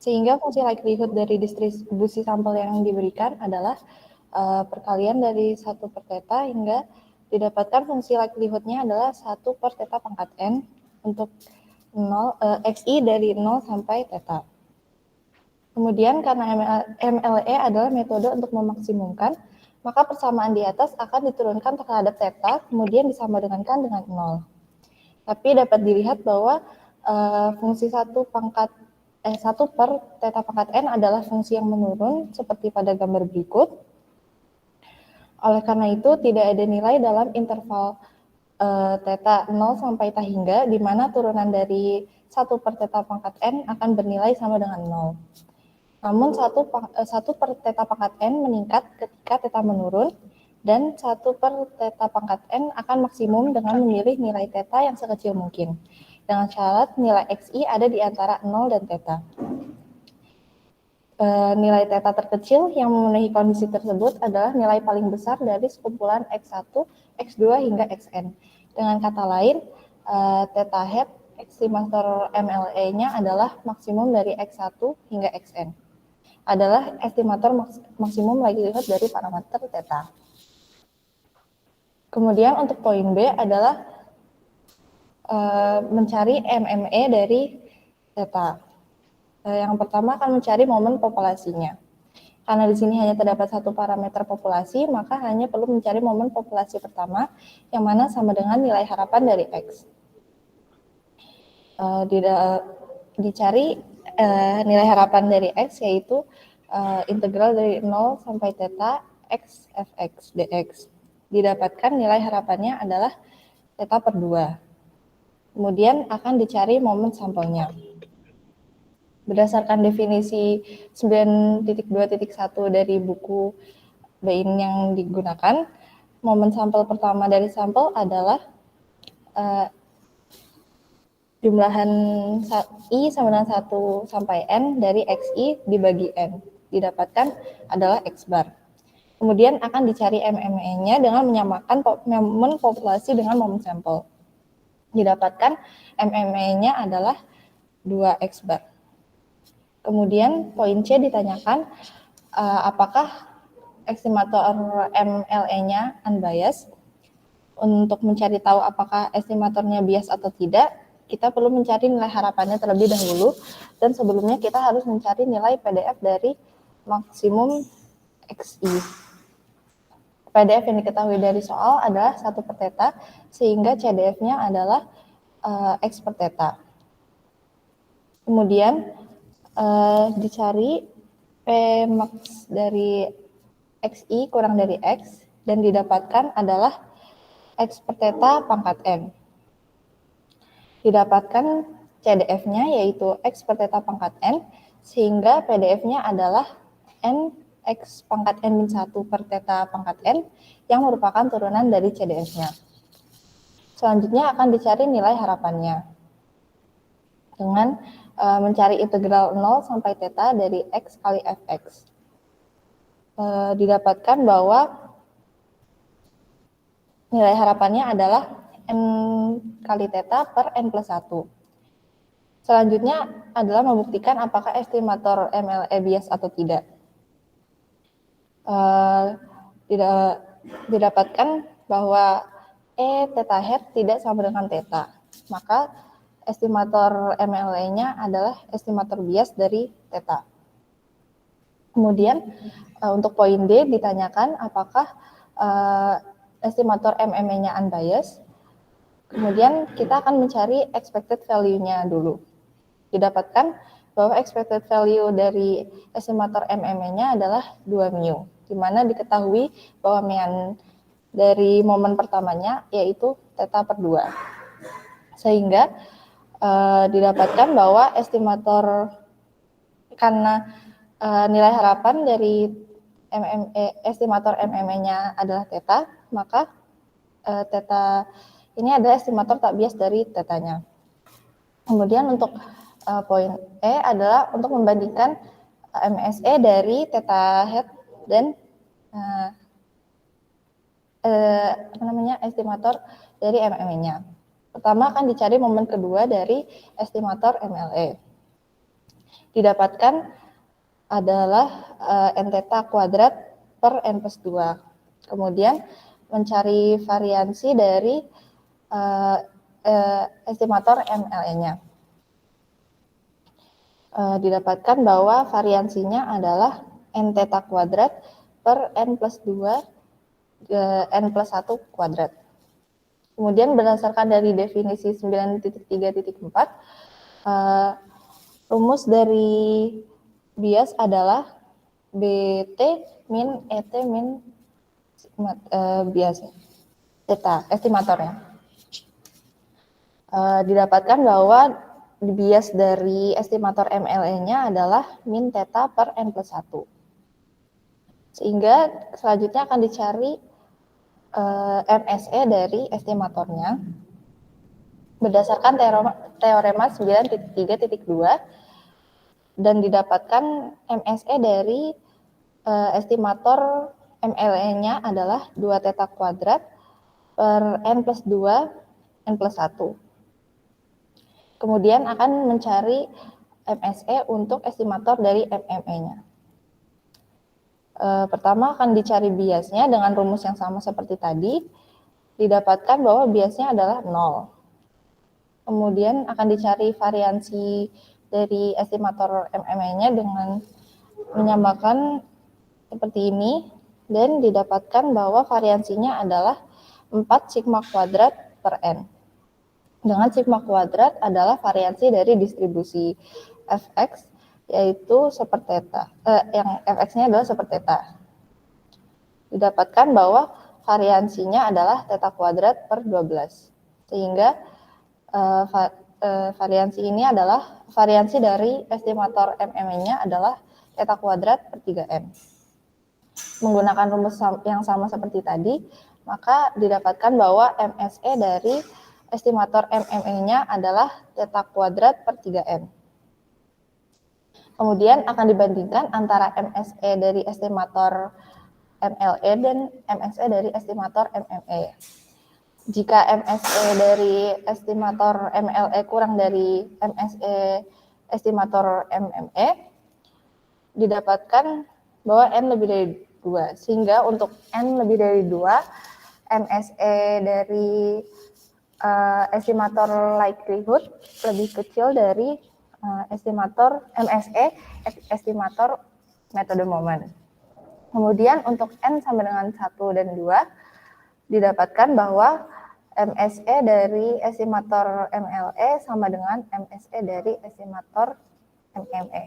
Sehingga fungsi likelihood dari distribusi sampel yang diberikan adalah perkalian dari 1 per theta hingga didapatkan fungsi likelihood-nya adalah 1 per theta pangkat n untuk xi dari 0 sampai theta. Kemudian karena MLE adalah metode untuk memaksimumkan, maka persamaan di atas akan diturunkan terhadap theta, kemudian disamadengankan dengan 0. Tapi dapat dilihat bahwa fungsi 1 per theta pangkat n adalah fungsi yang menurun seperti pada gambar berikut. Oleh karena itu, tidak ada nilai dalam interval theta 0 sampai theta hingga, di mana turunan dari 1 per theta pangkat n akan bernilai sama dengan 0. Namun 1 per theta pangkat n meningkat ketika theta menurun, dan 1 per theta pangkat n akan maksimum dengan memilih nilai theta yang sekecil mungkin, dengan syarat nilai xi ada di antara 0 dan theta. Nilai theta terkecil yang memenuhi kondisi tersebut adalah nilai paling besar dari sekumpulan x1, x2, hingga xn. Dengan kata lain, theta hat estimator MLE-nya adalah maksimum dari x1 hingga xn. Adalah estimator maksimum likelihood dari parameter theta. Kemudian untuk poin B adalah mencari MME dari theta. Yang pertama akan mencari momen populasinya. Karena di sini hanya terdapat 1 parameter populasi, maka hanya perlu mencari momen populasi pertama, yang mana sama dengan nilai harapan dari X. Dicari nilai harapan dari X, yaitu integral dari 0 sampai theta X fx dx. Didapatkan nilai harapannya adalah theta per 2. Kemudian akan dicari momen sampelnya. Berdasarkan definisi 9.2.1 dari buku Bain yang digunakan, momen sampel pertama dari sampel adalah jumlahan I sama dengan 1 sampai N dari XI dibagi N. Didapatkan adalah X bar. Kemudian akan dicari MME-nya dengan menyamakan momen populasi dengan momen sampel. Didapatkan MME-nya adalah 2X bar. Kemudian poin C ditanyakan apakah estimator MLE-nya unbiased. Untuk mencari tahu apakah estimatornya bias atau tidak, kita perlu mencari nilai harapannya terlebih dahulu, dan sebelumnya kita harus mencari nilai PDF dari maksimum XI. PDF yang diketahui dari soal adalah 1 per theta, sehingga CDF-nya adalah X per theta. Kemudian dicari P max dari XI kurang dari X, dan didapatkan adalah X per theta pangkat N. Didapatkan CDF-nya yaitu X per theta pangkat N, sehingga PDF-nya adalah N X pangkat N-1 per theta pangkat N, yang merupakan turunan dari CDF-nya. Selanjutnya akan dicari nilai harapannya dengan mencari integral 0 sampai theta dari X kali Fx. Didapatkan bahwa nilai harapannya adalah N kali theta per N plus 1. Selanjutnya adalah membuktikan apakah estimator MLE bias atau tidak. Didapatkan bahwa theta hat tidak sama dengan theta. Maka estimator MLE-nya adalah estimator bias dari theta. Kemudian untuk poin D ditanyakan apakah estimator MME-nya unbiased. Kemudian kita akan mencari expected value-nya dulu. Didapatkan bahwa expected value dari estimator MME-nya adalah 2 mu, di mana diketahui bahwa mean dari momen pertamanya yaitu theta per 2. Sehingga didapatkan bahwa estimator, karena nilai harapan dari estimator MME-nya adalah theta, maka theta ini adalah estimator tak bias dari theta-nya. Kemudian untuk poin E adalah untuk membandingkan MSE dari theta hat dan estimator dari MME-nya. Pertama akan dicari momen kedua dari estimator MLE. didapatkan adalah n theta kuadrat per n plus 2. Kemudian mencari variansi dari estimator MLE-nya. Didapatkan bahwa variansinya adalah n theta kuadrat per n plus 2 n plus 1 kuadrat. Kemudian berdasarkan dari definisi 9.3.4, rumus dari bias adalah BT min ET min bias theta, estimatornya. Didapatkan bahwa bias dari estimator MLE-nya adalah min theta per n plus 1. Sehingga selanjutnya akan dicari MSE dari estimatornya berdasarkan teorema 9.3.2 dan didapatkan MSE dari estimator MLE-nya adalah 2 theta kuadrat per n plus 2 n plus 1. Kemudian akan mencari MSE untuk estimator dari MME-nya. Pertama akan dicari biasnya dengan rumus yang sama seperti tadi, didapatkan bahwa biasnya adalah 0. Kemudian akan dicari variansi dari estimator MME-nya dengan menyamakan seperti ini, dan didapatkan bahwa variansinya adalah 4 sigma kuadrat per N. Dengan sigma kuadrat adalah variansi dari distribusi fx, yaitu sepertheta, yang fx-nya adalah sepertheta. Didapatkan bahwa variansinya adalah theta kuadrat per 12. Sehingga variansi ini adalah variansi dari estimator MME-nya adalah theta kuadrat per 3M. Menggunakan rumus yang sama seperti tadi, maka didapatkan bahwa MSE dari estimator MME-nya adalah theta kuadrat per 3M. Kemudian akan dibandingkan antara MSE dari estimator MLE dan MSE dari estimator MME. Jika MSE dari estimator MLE kurang dari MSE estimator MME, didapatkan bahwa N lebih dari 2. Sehingga untuk N lebih dari 2, MSE dari estimator likelihood lebih kecil dari estimator MSE estimator metode momen. Kemudian untuk N sama dengan 1 dan 2 didapatkan bahwa MSE dari estimator MLE sama dengan MSE dari estimator MME.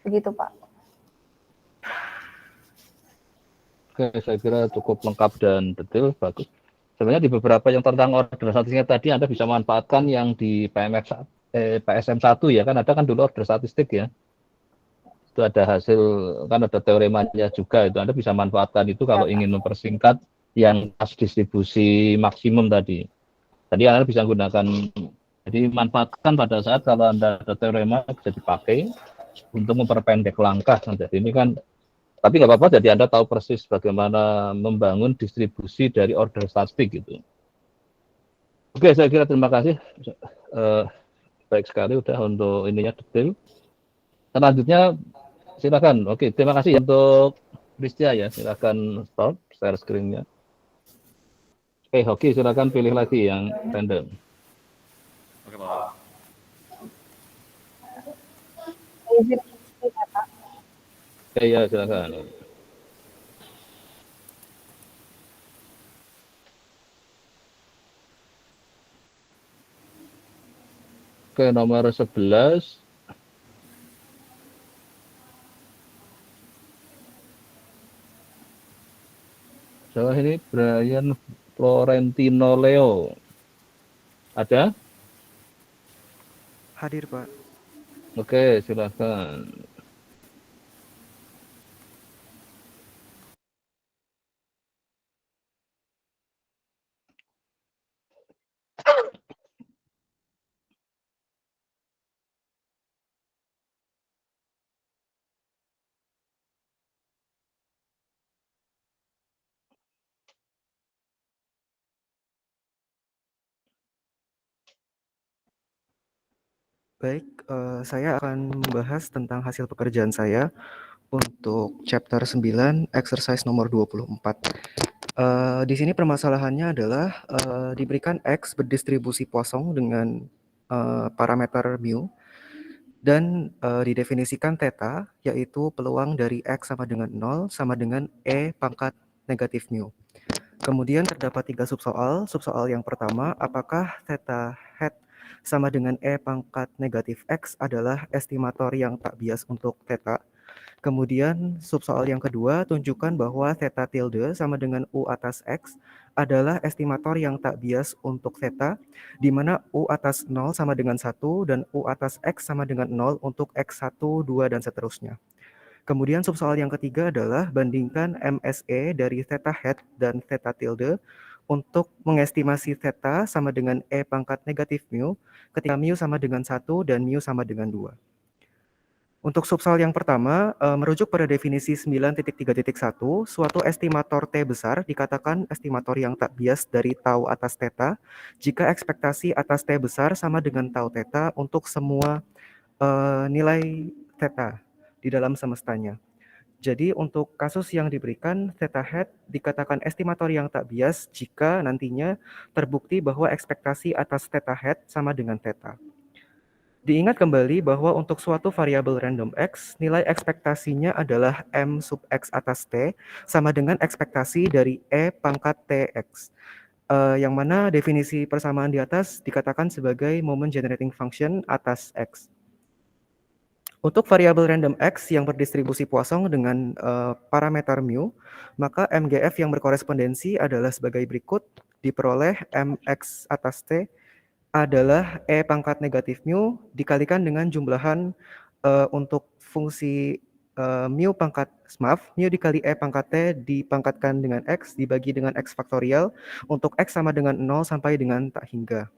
Begitu, Pak. Oke, saya kira cukup lengkap dan detail, bagus. Sebenarnya di beberapa yang tentang order statistiknya tadi Anda bisa manfaatkan yang di PSM 1 ya, kan ada kan dulu order statistik ya. Itu ada hasil, kan ada teoremanya juga, itu Anda bisa manfaatkan itu kalau ingin mempersingkat yang pas distribusi maksimum tadi. Tadi Anda bisa gunakan, jadi manfaatkan pada saat kalau Anda ada teorema bisa dipakai untuk memperpendek langkah. Jadi ini kan, tapi nggak apa-apa, jadi Anda tahu persis bagaimana membangun distribusi dari order statistik gitu. Oke, saya kira terima kasih. Baik sekali udah untuk ininya detail. Selanjutnya silakan. Oke, terima kasih untuk Pristia ya. Silakan stop share screen-nya. Oke, Hoki silakan pilih lagi yang random. Oke, Pak. Oke, ya silakan. Oke, nomor 11. Saya ini Brian Florentino Leo. Ada? Hadir, Pak. Oke, silakan. Baik, saya akan membahas tentang hasil pekerjaan saya untuk chapter 9, exercise nomor 24. Di sini permasalahannya adalah diberikan X berdistribusi Poisson dengan parameter mu, dan didefinisikan theta, yaitu peluang dari X sama dengan 0 sama dengan E pangkat negatif mu. Kemudian terdapat 3 subsoal. Subsoal yang pertama, apakah theta hat sama dengan E pangkat negatif X adalah estimator yang tak bias untuk theta. Kemudian subsoal yang kedua, tunjukkan bahwa theta tilde sama dengan U atas X adalah estimator yang tak bias untuk theta, di mana U atas 0 sama dengan 1 dan U atas X sama dengan 0 untuk X1, 2, dan seterusnya. Kemudian subsoal yang ketiga adalah bandingkan MSE dari theta hat dan theta tilde untuk mengestimasi theta sama dengan E pangkat negatif mu ketika mu sama dengan 1 dan mu sama dengan 2. Untuk subsoal yang pertama, merujuk pada definisi 9.3.1, suatu estimator T besar dikatakan estimator yang tak bias dari tau atas theta jika ekspektasi atas T besar sama dengan tau theta untuk semua nilai theta di dalam semestanya. Jadi untuk kasus yang diberikan, theta hat dikatakan estimator yang tak bias jika nantinya terbukti bahwa ekspektasi atas theta hat sama dengan theta. Diingat kembali bahwa untuk suatu variabel random X, nilai ekspektasinya adalah M sub X atas T sama dengan ekspektasi dari E pangkat TX. Yang mana definisi persamaan di atas dikatakan sebagai moment generating function atas X. Untuk variabel random X yang berdistribusi Poisson dengan parameter mu, maka MGF yang berkorespondensi adalah sebagai berikut, diperoleh MX atas T adalah E pangkat negatif mu dikalikan dengan jumlahan untuk fungsi mu dikali E pangkat T dipangkatkan dengan X dibagi dengan X faktorial untuk X sama dengan 0 sampai dengan tak hingga.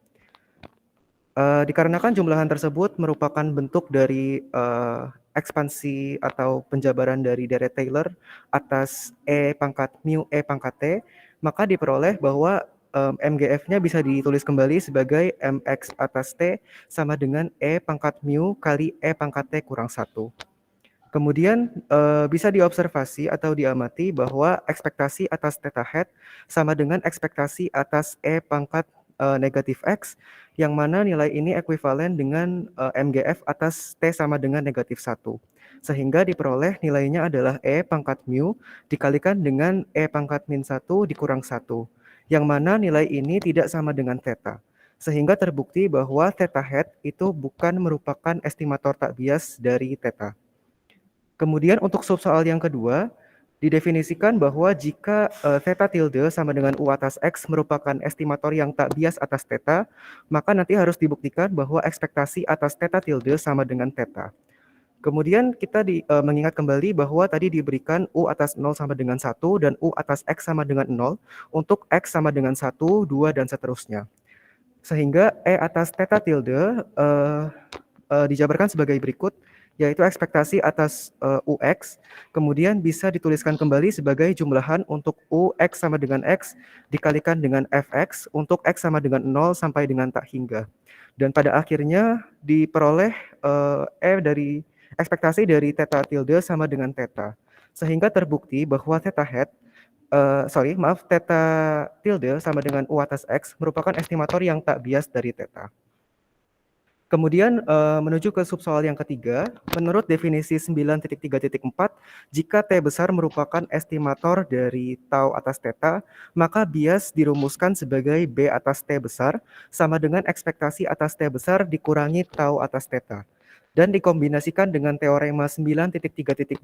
Dikarenakan jumlahan tersebut merupakan bentuk dari ekspansi atau penjabaran dari deret Taylor atas E pangkat mu E pangkat T, maka diperoleh bahwa MGF-nya bisa ditulis kembali sebagai MX atas T sama dengan E pangkat mu kali E pangkat T kurang 1. Kemudian bisa diobservasi atau diamati bahwa ekspektasi atas theta hat sama dengan ekspektasi atas E pangkat negatif X, yang mana nilai ini ekuivalen dengan MGF atas T sama dengan negatif 1. Sehingga diperoleh nilainya adalah E pangkat mu dikalikan dengan E pangkat min 1 dikurang 1, yang mana nilai ini tidak sama dengan theta. Sehingga terbukti bahwa theta hat itu bukan merupakan estimator tak bias dari theta. Kemudian untuk subsoal yang kedua, didefinisikan bahwa jika theta tilde sama dengan U atas X merupakan estimator yang tak bias atas theta, maka nanti harus dibuktikan bahwa ekspektasi atas theta tilde sama dengan theta. Kemudian kita mengingat kembali bahwa tadi diberikan U atas 0 sama dengan 1 dan U atas X sama dengan 0 untuk X sama dengan 1, 2, dan seterusnya. Sehingga E atas theta tilde dijabarkan sebagai berikut, yaitu ekspektasi atas UX, kemudian bisa dituliskan kembali sebagai jumlahan untuk UX sama dengan X dikalikan dengan FX untuk X sama dengan 0 sampai dengan tak hingga. Dan pada akhirnya diperoleh dari ekspektasi dari theta tilde sama dengan theta. Sehingga terbukti bahwa theta tilde sama dengan U atas X merupakan estimator yang tak bias dari theta. Kemudian menuju ke subsoal yang ketiga, menurut definisi 9.3.4, jika T besar merupakan estimator dari tau atas theta, maka bias dirumuskan sebagai B atas T besar sama dengan ekspektasi atas T besar dikurangi tau atas theta. Dan dikombinasikan dengan teorema 9.3.2,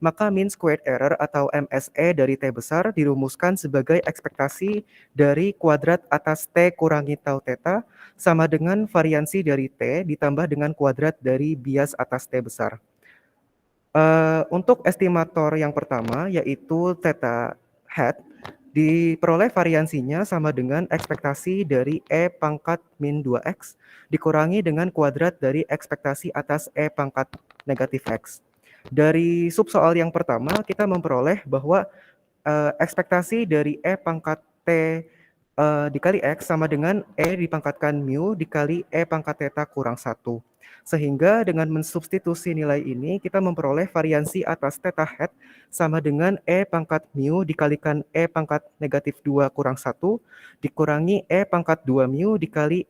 maka mean squared error atau MSE dari T besar dirumuskan sebagai ekspektasi dari kuadrat atas T kurangi tau theta sama dengan variansi dari T ditambah dengan kuadrat dari bias atas T besar. Untuk estimator yang pertama, yaitu theta hat, diperoleh variansinya sama dengan ekspektasi dari E pangkat min 2X dikurangi dengan kuadrat dari ekspektasi atas E pangkat negatif X. Dari subsoal yang pertama, kita memperoleh bahwa ekspektasi dari E pangkat T dikali X sama dengan E dipangkatkan mu dikali E pangkat theta kurang 1. Sehingga dengan mensubstitusi nilai ini, kita memperoleh variansi atas theta hat sama dengan E pangkat mu dikalikan E pangkat negatif 2 kurang 1 dikurangi E pangkat 2 mu dikali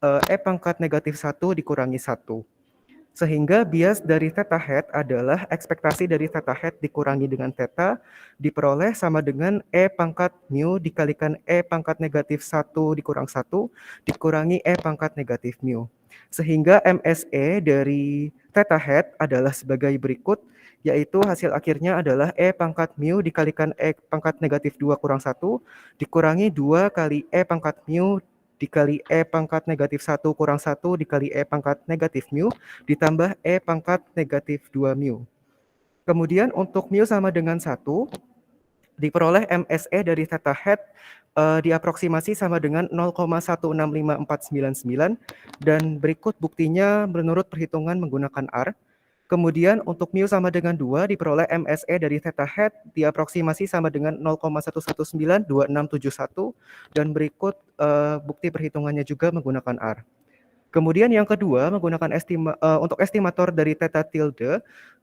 E pangkat negatif 1 dikurangi 1. Sehingga bias dari theta hat adalah ekspektasi dari theta hat dikurangi dengan theta diperoleh sama dengan E pangkat mu dikalikan E pangkat negatif 1 dikurang 1 dikurangi E pangkat negatif mu. Sehingga MSE dari theta hat adalah sebagai berikut, yaitu hasil akhirnya adalah E pangkat mu dikalikan E pangkat negatif 2 kurang 1 dikurangi 2 kali E pangkat mu dikali E pangkat negatif 1 kurang 1 dikali E pangkat negatif mu ditambah E pangkat negatif 2 mu. Kemudian untuk mu sama dengan 1, diperoleh MSE dari theta hat diaproksimasi sama dengan 0,165499 dan berikut buktinya menurut perhitungan menggunakan R. Kemudian untuk mu sama dengan 2 diperoleh MSE dari theta hat diaproksimasi sama dengan 0,1192671 dan berikut bukti perhitungannya juga menggunakan R. Kemudian yang kedua menggunakan untuk estimator dari theta tilde,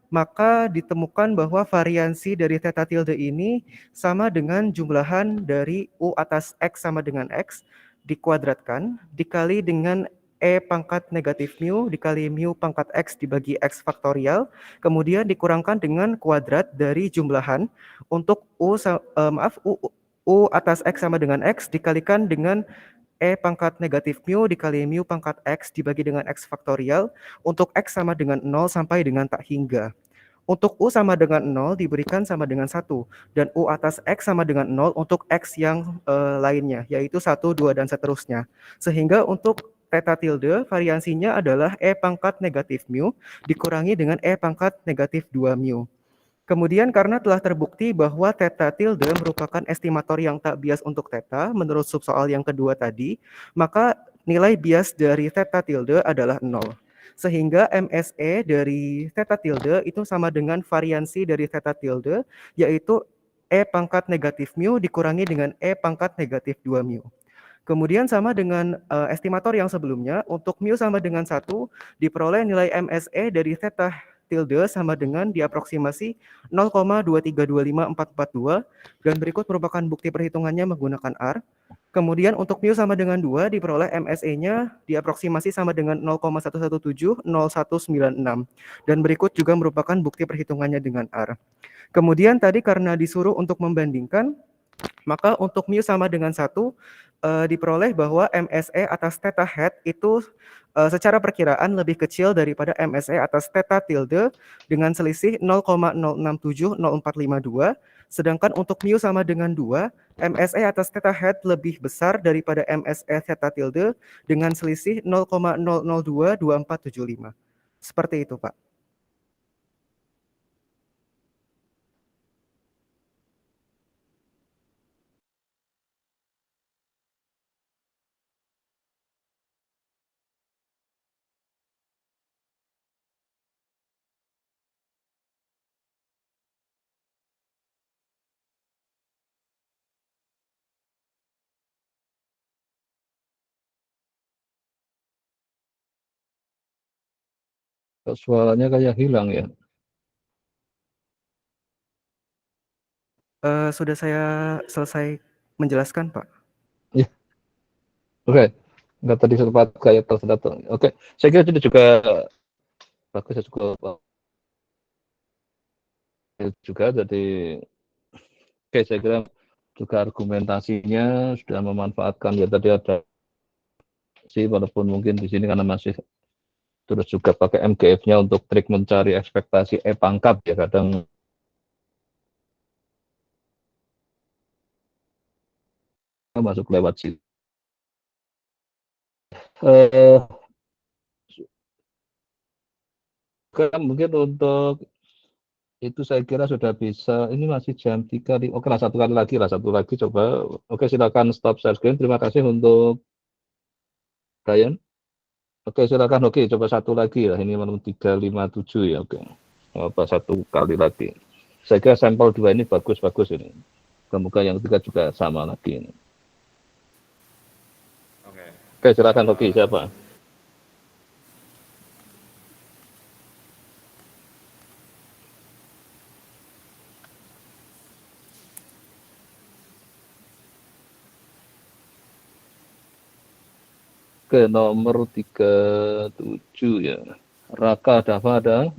maka ditemukan bahwa variansi dari theta tilde ini sama dengan jumlahan dari U atas X sama dengan X dikuadratkan dikali dengan E pangkat negatif mu dikali mu pangkat X dibagi X faktorial, kemudian dikurangkan dengan kuadrat dari jumlahan untuk U atas X sama dengan X dikalikan dengan E pangkat negatif mu dikali mu pangkat X dibagi dengan X faktorial untuk X sama dengan 0 sampai dengan tak hingga. Untuk U sama dengan 0 diberikan sama dengan 1 dan U atas X sama dengan 0 untuk X yang lainnya yaitu 1, 2, dan seterusnya. Sehingga untuk theta tilde variansinya adalah E pangkat negatif mu dikurangi dengan E pangkat negatif 2 mu. Kemudian karena telah terbukti bahwa theta tilde merupakan estimator yang tak bias untuk theta menurut subsoal yang kedua tadi, maka nilai bias dari theta tilde adalah 0. Sehingga MSE dari theta tilde itu sama dengan variansi dari theta tilde, yaitu E pangkat negatif mu dikurangi dengan E pangkat negatif 2 mu. Kemudian sama dengan estimator yang sebelumnya, untuk mu sama dengan 1, diperoleh nilai MSE dari theta tilde sama dengan diaproksimasi 0,2325442 dan berikut merupakan bukti perhitungannya menggunakan R. Kemudian untuk mu sama dengan 2 diperoleh MSE-nya diaproksimasi sama dengan 0,1170196 dan berikut juga merupakan bukti perhitungannya dengan R. Kemudian tadi karena disuruh untuk membandingkan, maka untuk mu sama dengan 1 diperoleh bahwa MSE atas theta hat itu secara perkiraan lebih kecil daripada MSE atas theta tilde dengan selisih 0,06700452. Sedangkan untuk mu sama dengan 2, MSE atas theta hat lebih besar daripada MSE theta tilde dengan selisih 0,0022475. Seperti itu, Pak. Suaranya kayak hilang ya. Sudah saya selesai menjelaskan, Pak. Ya, oke. Nggak tadi sempat kayak tersendat. Oke, saya kira itu juga bagus, saya juga jadi oke, saya kira juga argumentasinya sudah memanfaatkan ya tadi ada sih walaupun mungkin di sini karena masih terus juga pakai MGF-nya untuk trik mencari ekspektasi E pangkat ya kadang masuk lewat situ. Mungkin untuk itu saya kira sudah bisa. Ini masih jam 3. Oke lah, satu lagi coba. Oke, silakan stop share screen. Terima kasih untuk Brian. Oke, silakan. Oke, coba satu lagi ya. Ini malam 357 ya. Oke. Apa satu kali lagi. Saya kira sampel 2 ini bagus ini. Semoga yang 3 juga sama lagi ini. Oke, silakan Rocky, siapa? Ke nomor 37 ya. Raka Dava ada?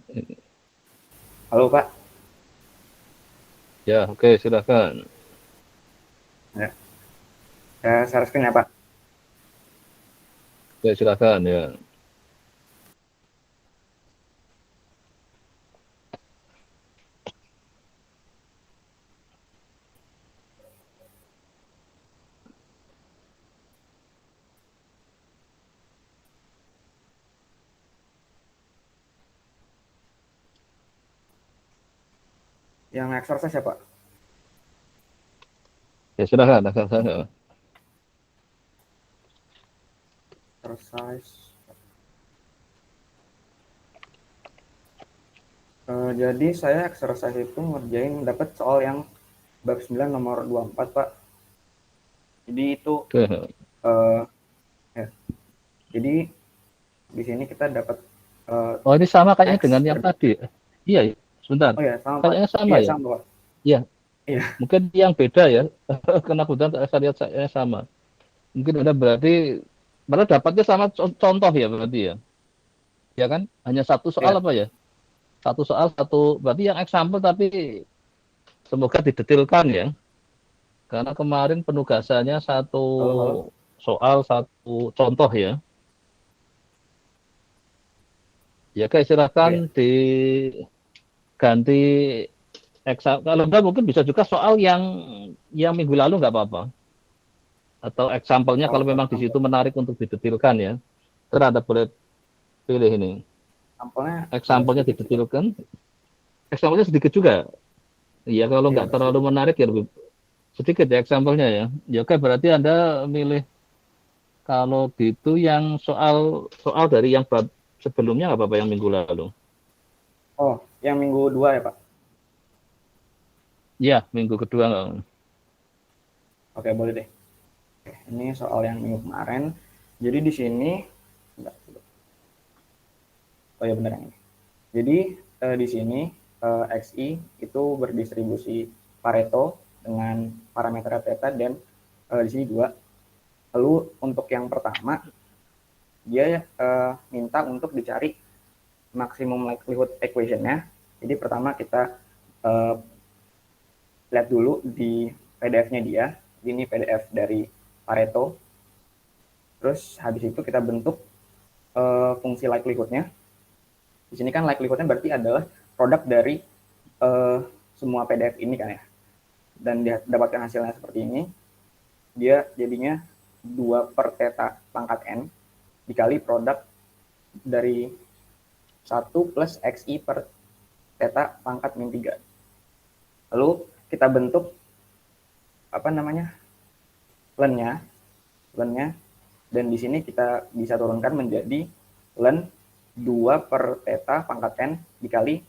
Halo Pak. Ya, oke, silakan. Ya, share screen ya Pak. Oke, silakan ya. Yang exercise ya Pak. Ya, silakan. Silakan. Exercise. Jadi saya exercise itu ngerjain dapat soal yang bab 9 nomor 24 Pak. Jadi itu Oke. ya. Jadi di sini kita dapat Oh, ini sama kayaknya X dengan yang tadi. Iya, sebentar. Oh ya, sama Pak. Kayaknya sama Iya, ya. sama Pak. Iya. Iya. Mungkin yang beda ya. Karena kebetulan saya lihat saya sama. Mungkin ada berarti malah dapatnya sama contoh ya berarti ya. Ya kan? Hanya satu soal Iya. apa ya? Satu soal satu berarti yang example tapi semoga didetilkan ya. Karena kemarin penugasannya satu Halo. soal satu contoh ya. Ya kayak silakan Iya. diganti kalau enggak mungkin bisa juga soal yang minggu lalu nggak apa-apa. Atau example-nya kalau memang di situ menarik untuk didetilkan ya. Terus Anda boleh pilih ini. Sampelnya Example-nya didetilkan. Example-nya sedikit juga. Iya, kalau nggak terlalu menarik ya lebih sedikit ya example-nya ya. Ya oke, berarti Anda milih kalau gitu yang soal dari yang bab sebelumnya nggak apa-apa yang minggu lalu. Oh, yang minggu 2 ya Pak? Ya, minggu kedua nggak. Oke, boleh deh. Oke, ini soal yang minggu kemarin. Jadi di sini oh ya benar yang ini. Jadi di sini XI itu berdistribusi Pareto dengan parameter theta dan di sini 2. Lalu untuk yang pertama dia minta untuk dicari maksimum likelihood equation-nya. Jadi pertama kita lihat dulu di PDF-nya dia. Ini PDF dari Pareto. Terus habis itu kita bentuk fungsi likelihood-nya. Di sini kan likelihood-nya berarti adalah produk dari semua PDF ini kan ya. Dan dapatkan hasilnya seperti ini. Dia jadinya 2 per theta pangkat N dikali produk dari 1 plus XI per theta pangkat min 3. Lalu kita bentuk len-nya, dan di sini kita bisa turunkan menjadi len 2 per theta pangkat N dikali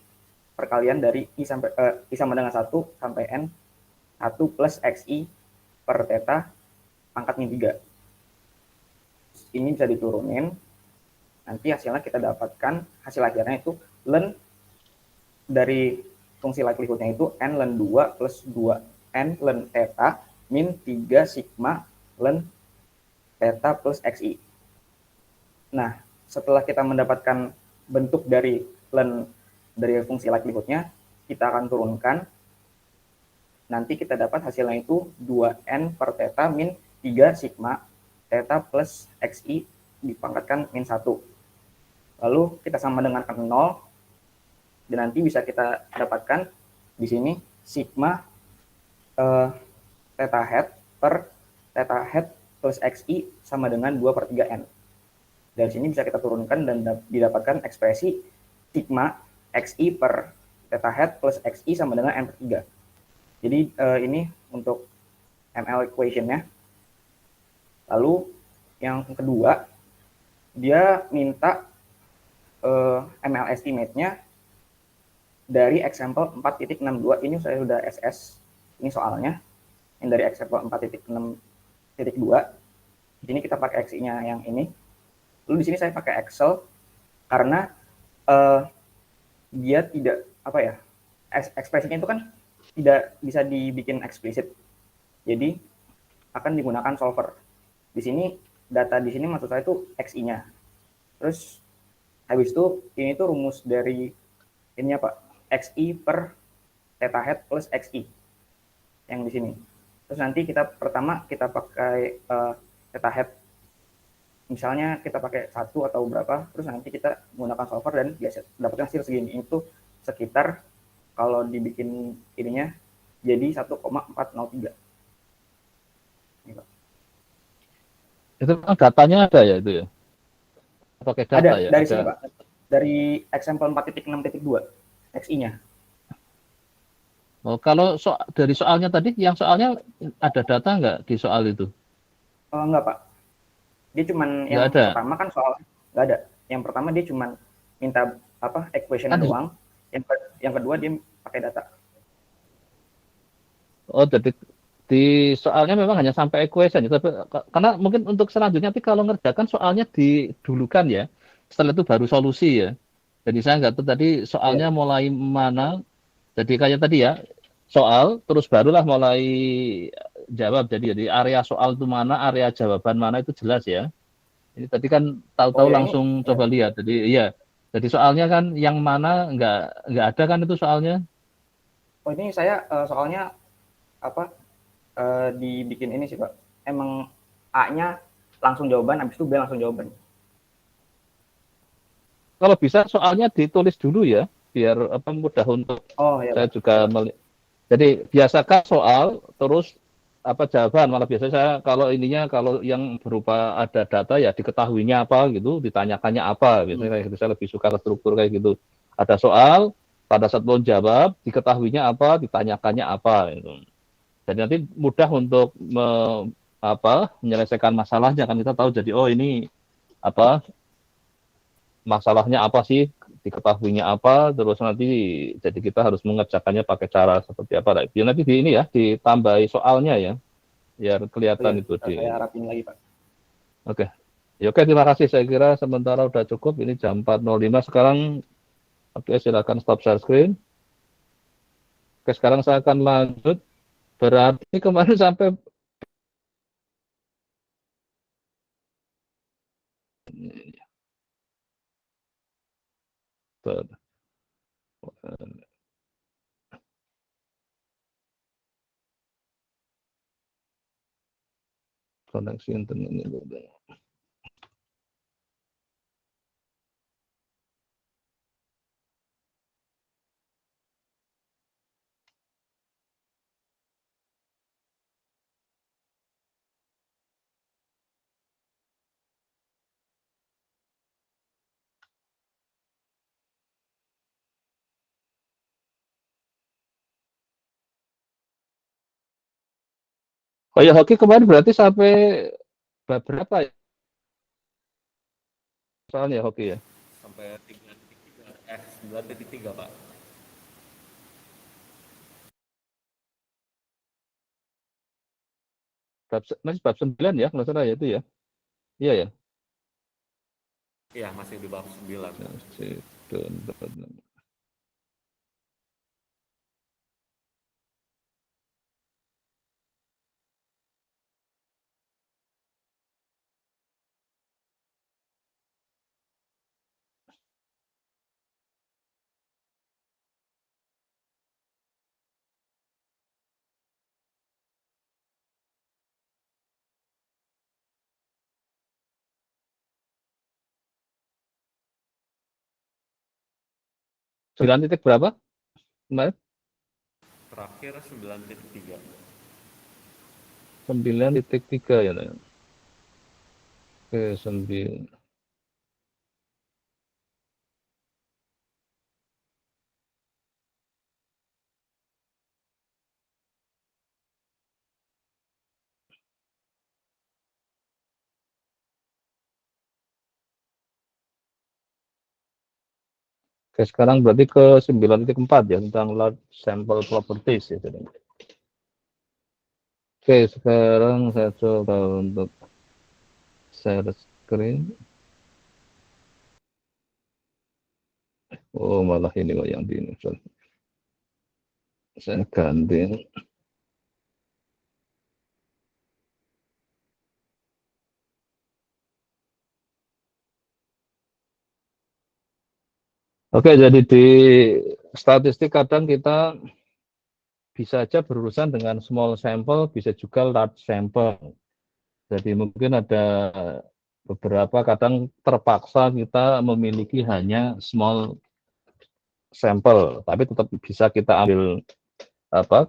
perkalian dari I sama dengan 1 sampai N 1 plus XI per theta pangkat min 3. Ini bisa diturunin. Nanti hasilnya kita dapatkan, hasil akhirnya itu len dari fungsi likelihood-nya itu N len 2 plus 2 N len theta min 3 sigma len theta plus XI. Nah, setelah kita mendapatkan bentuk dari len dari fungsi likelihood-nya, kita akan turunkan. Nanti kita dapat hasilnya itu 2N per theta min 3 sigma theta plus XI dipangkatkan min 1. Lalu kita sama dengan 0, dan nanti bisa kita dapatkan di sini sigma theta hat per theta hat plus XI sama dengan 2 per 3N. Dari sini bisa kita turunkan dan didapatkan ekspresi sigma XI per theta hat plus XI sama dengan N per 3. Jadi ini untuk ML equation-nya. Lalu yang kedua, dia minta ML estimate-nya dari example 4.62. Ini saya sudah SS. Ini soalnya. Yang dari example 4.6.2. Di sini kita pakai XI-nya yang ini. Lalu di sini saya pakai Excel karena dia tidak apa ya, ekspresinya itu kan tidak bisa dibikin eksplisit. Jadi akan digunakan solver. Di sini data di sini maksud saya itu XI-nya. Terus habis itu ini tuh rumus dari ini apa? XI per theta head plus XI yang di sini. Terus nanti pertama kita pakai theta head, misalnya kita pakai 1 atau berapa, terus nanti kita menggunakan solver dan biasa dapatnya hasil segini. Itu sekitar kalau dibikin ininya jadi 1,403. Itu kan datanya ada ya itu ya? Pakai data Ada ya? dari Ada. sini Pak, dari example 4.6.2 XI-nya. Oh, kalau dari soalnya tadi, yang soalnya ada data nggak di soal itu? Enggak Pak, dia cuman Nggak yang ada. pertama kan soal nggak ada. Yang pertama dia cuman minta apa equation Kan doang. Yang kedua dia pakai data. Oh, jadi di soalnya memang hanya sampai equation ya, tapi karena mungkin untuk selanjutnya nanti kalau ngerjakan soalnya didulukan ya, setelah itu baru solusi ya. Jadi saya nggak tahu tadi Iya. soalnya mulai mana, jadi kayak tadi ya, soal terus barulah mulai jawab. Jadi area soal itu mana, area jawaban mana itu jelas ya. Ini tadi kan Oh tahu-tahu ya ini langsung ya. coba lihat. Jadi iya, jadi soalnya kan yang mana nggak ada kan itu soalnya. Oh ini saya soalnya apa dibikin ini sih Pak. Emang A-nya langsung jawaban, habis itu B langsung jawaban. Kalau bisa soalnya ditulis dulu ya, biar apa mudah untuk Oh ya saya Pak. juga jadi biasakan soal terus apa jawaban, malah biasanya saya kalau ininya kalau yang berupa ada data ya diketahuinya apa gitu, ditanyakannya apa, biasanya kayak gitu. Saya lebih suka struktur kayak gitu. Ada soal, pada saat mau jawab diketahuinya apa, ditanyakannya apa gitu. Jadi nanti mudah untuk menyelesaikan masalahnya, kan kita tahu. Jadi oh ini apa masalahnya apa sih, diketahuinya apa, terus nanti jadi kita harus mengerjakannya pakai cara seperti apa. Nah, itu nanti di ini ya ditambahi soalnya ya, biar Oh iya, kelihatan itu di. saya rapin lagi Pak. Oke. Ya, oke, terima kasih. Saya kira sementara udah cukup. Ini jam 4.05 sekarang. Oke, silakan stop share screen. Oke, sekarang saya akan lanjut. Berarti kemarin sampai koneksi internet ini dulu. Oh ya, hoki kemarin berarti sampai berapa ya soalnya hoki ya? Sampai 3.3, 9.3 Pak. Masih bab 9 ya, kalau salah ya itu ya. Iya ya. Iya, masih di bab 9. Masih download. Sembilan titik berapa kemarin? Terakhir 9.3. 9.3 ya. Oke, 9. Oke, sekarang berarti ke 9.4 ya, tentang large sample properties ya. Oke, sekarang saya coba untuk share screen. Oh, malah ini kok yang di ini. Saya ganti. Oke, jadi di statistik kadang kita bisa aja berurusan dengan small sample, bisa juga large sample. Jadi mungkin ada beberapa kadang terpaksa kita memiliki hanya small sample, tapi tetap bisa kita ambil apa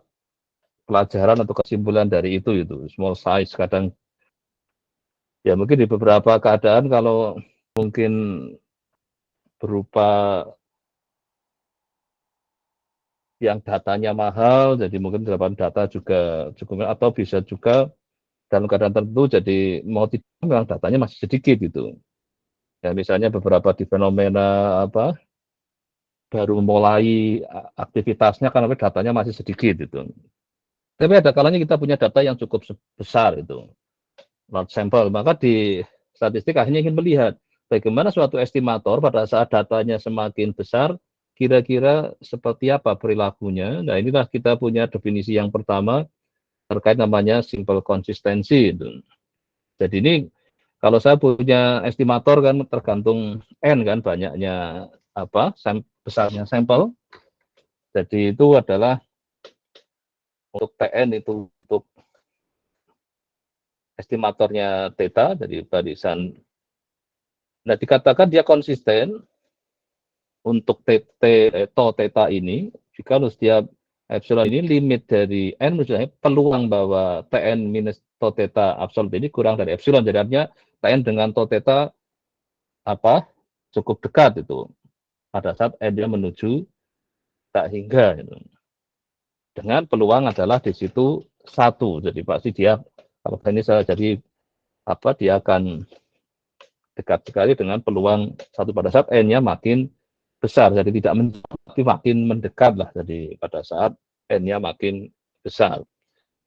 pelajaran atau kesimpulan dari itu small size. Kadang ya mungkin di beberapa keadaan kalau mungkin berupa yang datanya mahal, jadi mungkin dapat data juga cukup, atau bisa juga dalam keadaan tertentu jadi mau tidak memang datanya masih sedikit gitu. Ya misalnya beberapa di fenomena apa baru mulai aktivitasnya karena datanya masih sedikit gitu. Tapi ada kalanya kita punya data yang cukup besar itu, large sample. Maka di statistik akhirnya ingin melihat bagaimana suatu estimator pada saat datanya semakin besar, kira-kira seperti apa perilakunya. Nah inilah kita punya definisi yang pertama terkait namanya simple consistency. Jadi ini kalau saya punya estimator kan tergantung N kan banyaknya apa besarnya sampel. Jadi itu adalah untuk TN itu untuk estimatornya theta dari barisan. Nah dikatakan dia konsisten untuk tau theta ini jika setiap epsilon ini limit dari n misalnya peluang bahwa Tn minus tau theta absolut ini kurang dari epsilon, jadi artinya Tn dengan tau theta apa cukup dekat itu pada saat n dia menuju tak hingga itu. Dengan peluang adalah di situ 1, jadi pasti dia kalau ini saya jadi apa dia akan dekat sekali dengan peluang 1 pada saat n-nya makin besar, jadi tidak menjauh, makin mendekat lah, jadi pada saat n-nya makin besar.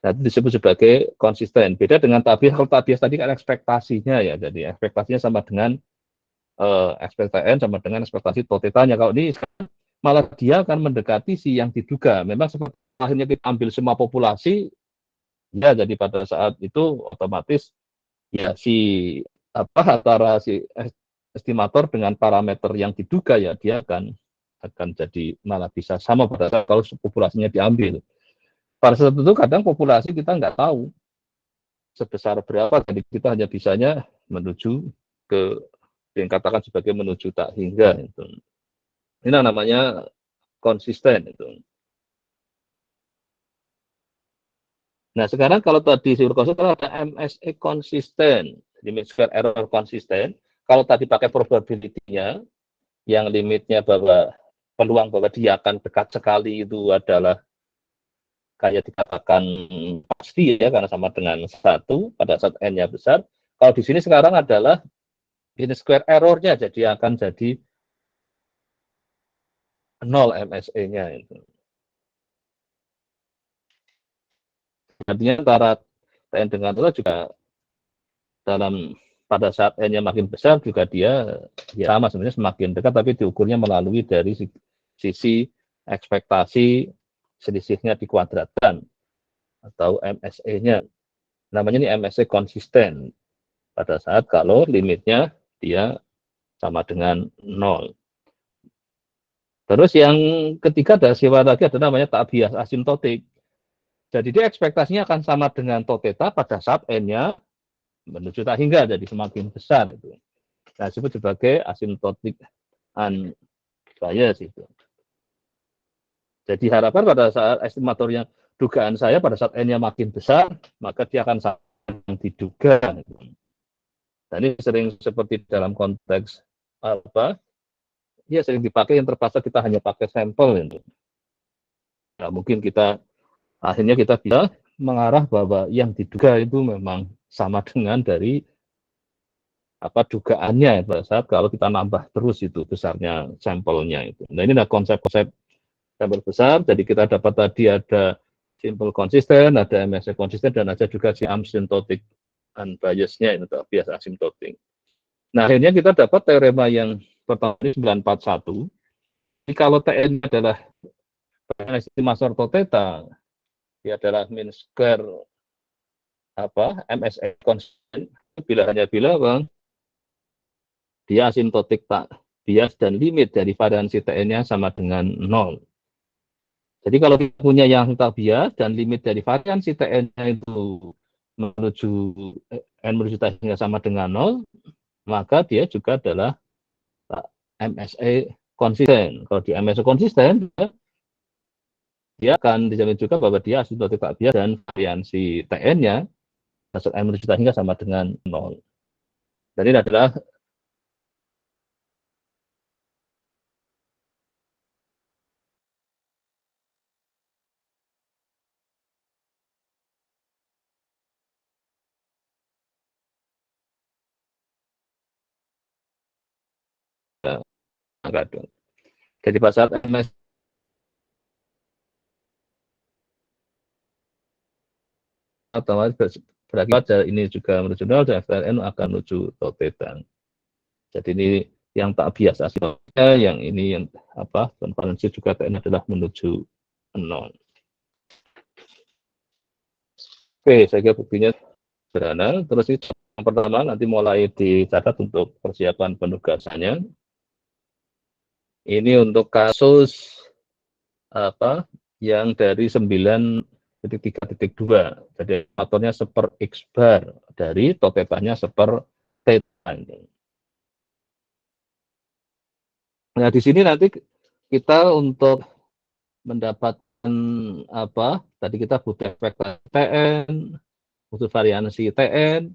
Nah, itu disebut sebagai konsisten. Beda dengan tabias, kalau tabias tadi kan ekspektasinya ya, jadi ekspektasinya sama dengan ekspektasi n sama dengan ekspektasi tau theta-nya. Kalau ini malah dia akan mendekati si yang diduga. Memang seperti akhirnya kita ambil semua populasi, ya jadi pada saat itu otomatis ya si apa antara si estimator dengan parameter yang diduga ya dia akan jadi malah bisa sama pada saat kalau populasinya diambil. Pada saat itu kadang populasi kita nggak tahu sebesar berapa, jadi kita hanya bisanya menuju ke yang katakan sebagai menuju tak hingga itu. Ini namanya konsisten itu. Nah sekarang kalau tadi simple konsisten ada MSE konsisten, jadi mean square error konsisten. Kalau tadi pakai probability-nya yang limitnya bahwa peluang bahwa dia akan dekat sekali itu adalah kayak dikatakan pasti ya karena sama dengan 1 pada saat n-nya besar. Kalau di sini sekarang adalah mean square error-nya jadi akan jadi 0 MSE-nya itu. Artinya antara Tn dengan itu juga dalam pada saat n-nya makin besar juga dia ya sama sebenarnya semakin dekat, tapi diukurnya melalui dari sisi ekspektasi selisihnya dikuadratkan atau MSE-nya. Namanya ini MSE konsisten pada saat kalau limitnya dia sama dengan 0. Terus yang ketiga ada sifat lagi ada namanya tabias asimptotik. Jadi dia ekspektasinya akan sama dengan tau theta pada saat n-nya menuju tak hingga, jadi semakin besar itu. Nah, disebut sebagai asymptotic unbiased itu. Jadi harapan pada saat estimatornya dugaan saya pada saat n-nya makin besar, maka dia akan sama yang diduga. Nah, ini sering seperti dalam konteks apa? Ya sering dipakai yang terpaksa kita hanya pakai sampel itu. Nah, mungkin kita akhirnya kita bisa mengarah bahwa yang diduga itu memang sama dengan dari apa dugaannya pada saat kalau kita nambah terus itu besarnya sampelnya itu. Nah ini adalah konsep-konsep sampel besar. Jadi kita dapat tadi ada simple konsisten, ada MSE konsisten, dan ada juga si asymptotic unbiased-nya itu tak bias asymptotic. Nah, akhirnya kita dapat teorema yang pertama ini 941. Jadi kalau Tn adalah estimasi ortho theta, dia adalah mean square MSE constant bila dia asymptotic tak bias dan limit dari variansi Tn-nya sama dengan 0. Jadi kalau kita punya yang tak bias dan limit dari variansi Tn-nya itu menuju n menuju T hingga sama dengan 0, maka dia juga adalah MSE konsisten. Kalau di MSE konsisten, dia akan dijamin juga bahwa dia asymptotic tak bias dan variansi Tn-nya masuk n menuju T hingga sama dengan 0. Dan ini adalah angka. Jadi pada saat MS otomatis berakibat ini juga menuju 0 dan FLN akan menuju theta. Jadi ini yang tak bias asymptotiknya, yang ini yang konvalensi juga TN adalah menuju 0. Oke, saya kira buktinya sederhana. Terus itu yang pertama nanti mulai dicatat untuk persiapan penugasannya. Ini untuk kasus yang dari 9.3.2. Jadi faktornya seper X bar dari totetanya seper theta. Nah, di sini nanti kita untuk mendapatkan tadi kita butuh ekspektasi Tn, butuh variansi Tn,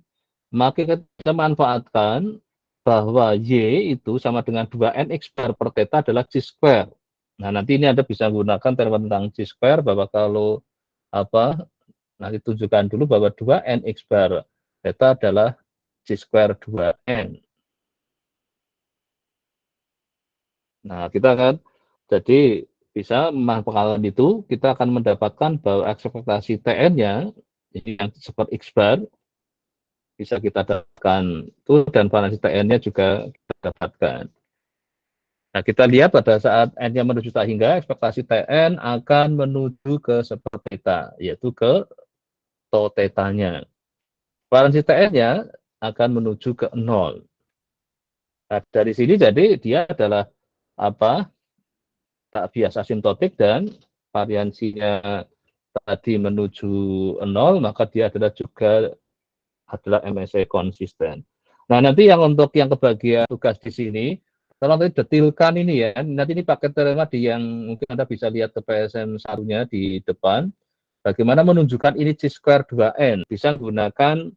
maka kita manfaatkan bahwa Y itu sama dengan 2nx bar per theta adalah C square. Nah, nanti ini Anda bisa gunakan teorema tentang C square bahwa kalau nanti tunjukkan dulu bahwa 2nx bar theta adalah C square 2n. Nah, kita kan jadi bisa memanfaatkan itu, kita akan mendapatkan bahwa ekspektasi Tn-nya, jadi yang seperti X bar, bisa kita dapatkan itu, dan variansi Tn-nya juga kita dapatkan. Nah, kita lihat pada saat N-nya menuju tak hingga, ekspektasi Tn akan menuju ke seperti theta, yaitu ke tau theta-nya. Variansi Tn-nya akan menuju ke 0. Nah, dari sini jadi dia adalah tak bias asymptotik dan variansinya tadi menuju 0, maka dia adalah juga MSE konsisten. Nah, nanti yang untuk yang kebagian tugas di sini, tolong nanti detilkan ini ya. Nanti ini pakai teorema yang mungkin Anda bisa lihat ke PSM satunya di depan. Bagaimana menunjukkan ini C square 2N. Bisa menggunakan,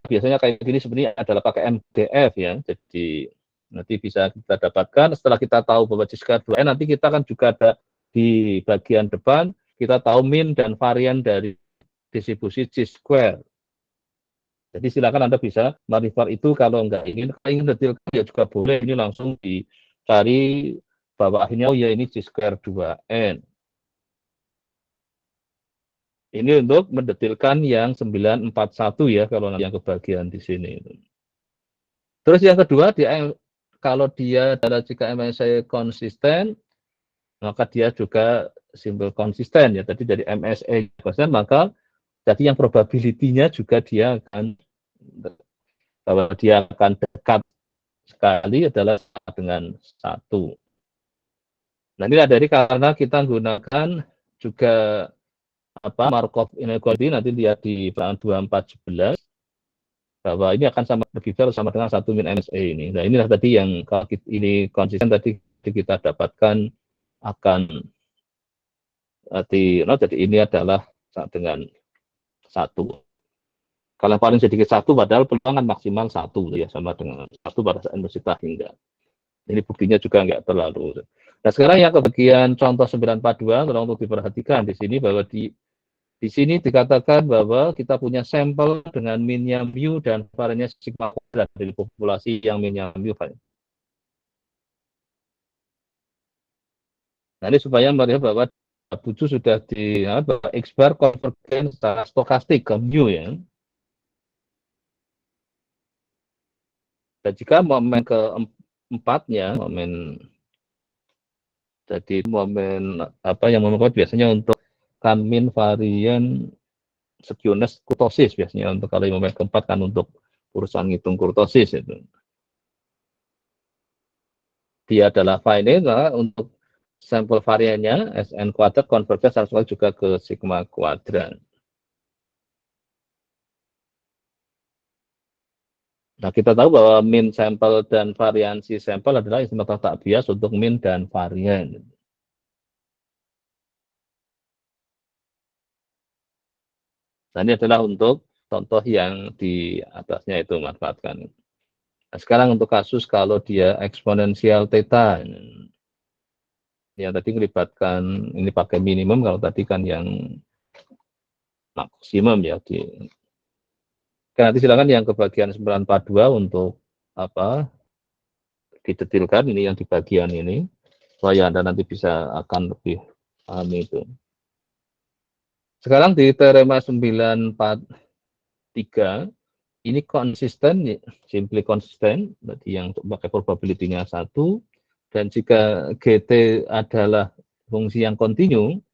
biasanya kayak gini sebenarnya adalah pakai MDF ya. Jadi nanti bisa kita dapatkan setelah kita tahu bahwa C square 2N, nanti kita kan juga ada di bagian depan, kita tahu min dan varian dari distribusi C square. Jadi silakan Anda bisa merefer itu kalau ingin detilkan ya juga boleh, ini langsung dicari bahwa akhirnya ya ini C square 2N. Ini untuk mendetilkan yang 941 ya, kalau yang kebagian di sini. Terus yang kedua, kalau dia adalah jika MSE konsisten, maka dia juga simbol konsisten ya. Tadi dari MSE konsisten, maka jadi yang probability-nya juga dia akan bahwa dia akan dekat sekali adalah dengan 1. Nah, inilah dari karena kita gunakan juga Markov inequality, nanti lihat di peran 2411 bahwa ini akan sama berbeda sama dengan 1 min MSE ini. Nah, inilah tadi yang kalau ini konsisten tadi kita dapatkan akan jadi ini adalah dengan 1. Kalau yang paling sedikit 1, padahal peluangan maksimal 1 ya, sama dengan 1 pada saat universitas hingga. Ini buktinya juga enggak terlalu. Nah, sekarang yang kebagian contoh 942, tolong untuk diperhatikan di sini bahwa di sini dikatakan bahwa kita punya sampel dengan minnya mu dan variannya sigma kuadrat dari populasi yang minnya mu. Nah, ini supaya melihat bahwa bucu sudah bahwa X bar konvergen secara stokastik ke mu ya. Dan jika momen keempatnya, momen apa yang momen keempat biasanya untuk min varian skewness kurtosis biasanya untuk kalau momen keempat kan untuk urusan ngitung kurtosis itu. Dia adalah finite, maka untuk sampel variannya Sn kuadrat konvergen harus juga ke sigma kuadrat. Nah, kita tahu bahwa min sampel dan variansi sampel adalah istimewa tak bias untuk min dan varian. Nah, ini adalah untuk contoh yang di atasnya itu manfaatkan. Nah, sekarang untuk kasus kalau dia eksponensial theta, yang tadi melibatkan ini pakai minimum, kalau tadi kan yang maksimum ya. Nanti silakan yang ke bagian 942 untuk apa didetilkan ini yang di bagian ini, supaya Anda nanti bisa akan lebih paham itu. Sekarang di teorema 943 ini konsisten, simply konsisten, berarti yang pakai probability-nya 1, dan jika GT adalah fungsi yang kontinu,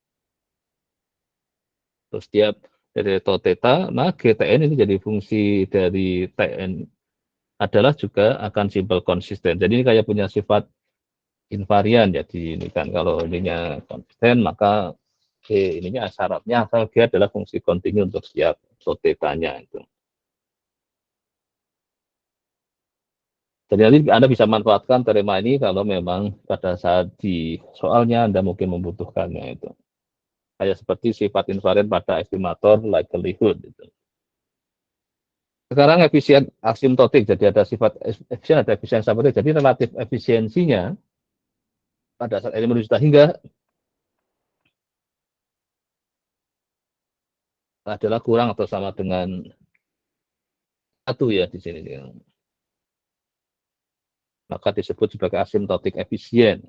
terus setiap dari theta, nah GTN ini jadi fungsi dari TN adalah juga akan simple konsisten. Jadi ini kayak punya sifat invarian, jadi ini kan kalau ininya konsisten, maka ininya syaratnya asal dia adalah fungsi kontinu untuk setiap theta-nya itu. Jadi nanti Anda bisa manfaatkan teorema ini kalau memang pada saat di soalnya Anda mungkin membutuhkannya itu. Kayak seperti sifat invarian pada estimator likelihood. Gitu. Sekarang efisien asimptotik, jadi ada sifat efisien, ada efisiensi asimptotik. Jadi relatif efisiensinya pada saat ini menuju hingga adalah kurang atau sama dengan 1 ya di sini. Maka disebut sebagai asimptotik efisien.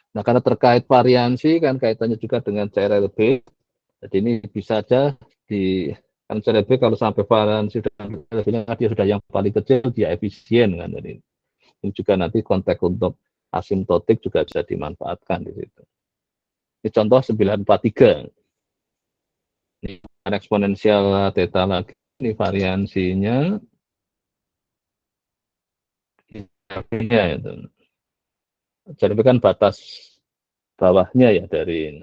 Nah, karena terkait variansi kan kaitannya juga dengan CRLB. Jadi ini bisa saja di kan CRLB kalau sampai variansi dan dia sudah yang paling kecil dia efisien kan. Jadi ini juga nanti konteks untuk asimptotik juga bisa dimanfaatkan di situ. Ini contoh 943. Ini eksponensial theta lagi. Ini variansinya ya itu. Jadi kan batas bawahnya ya dari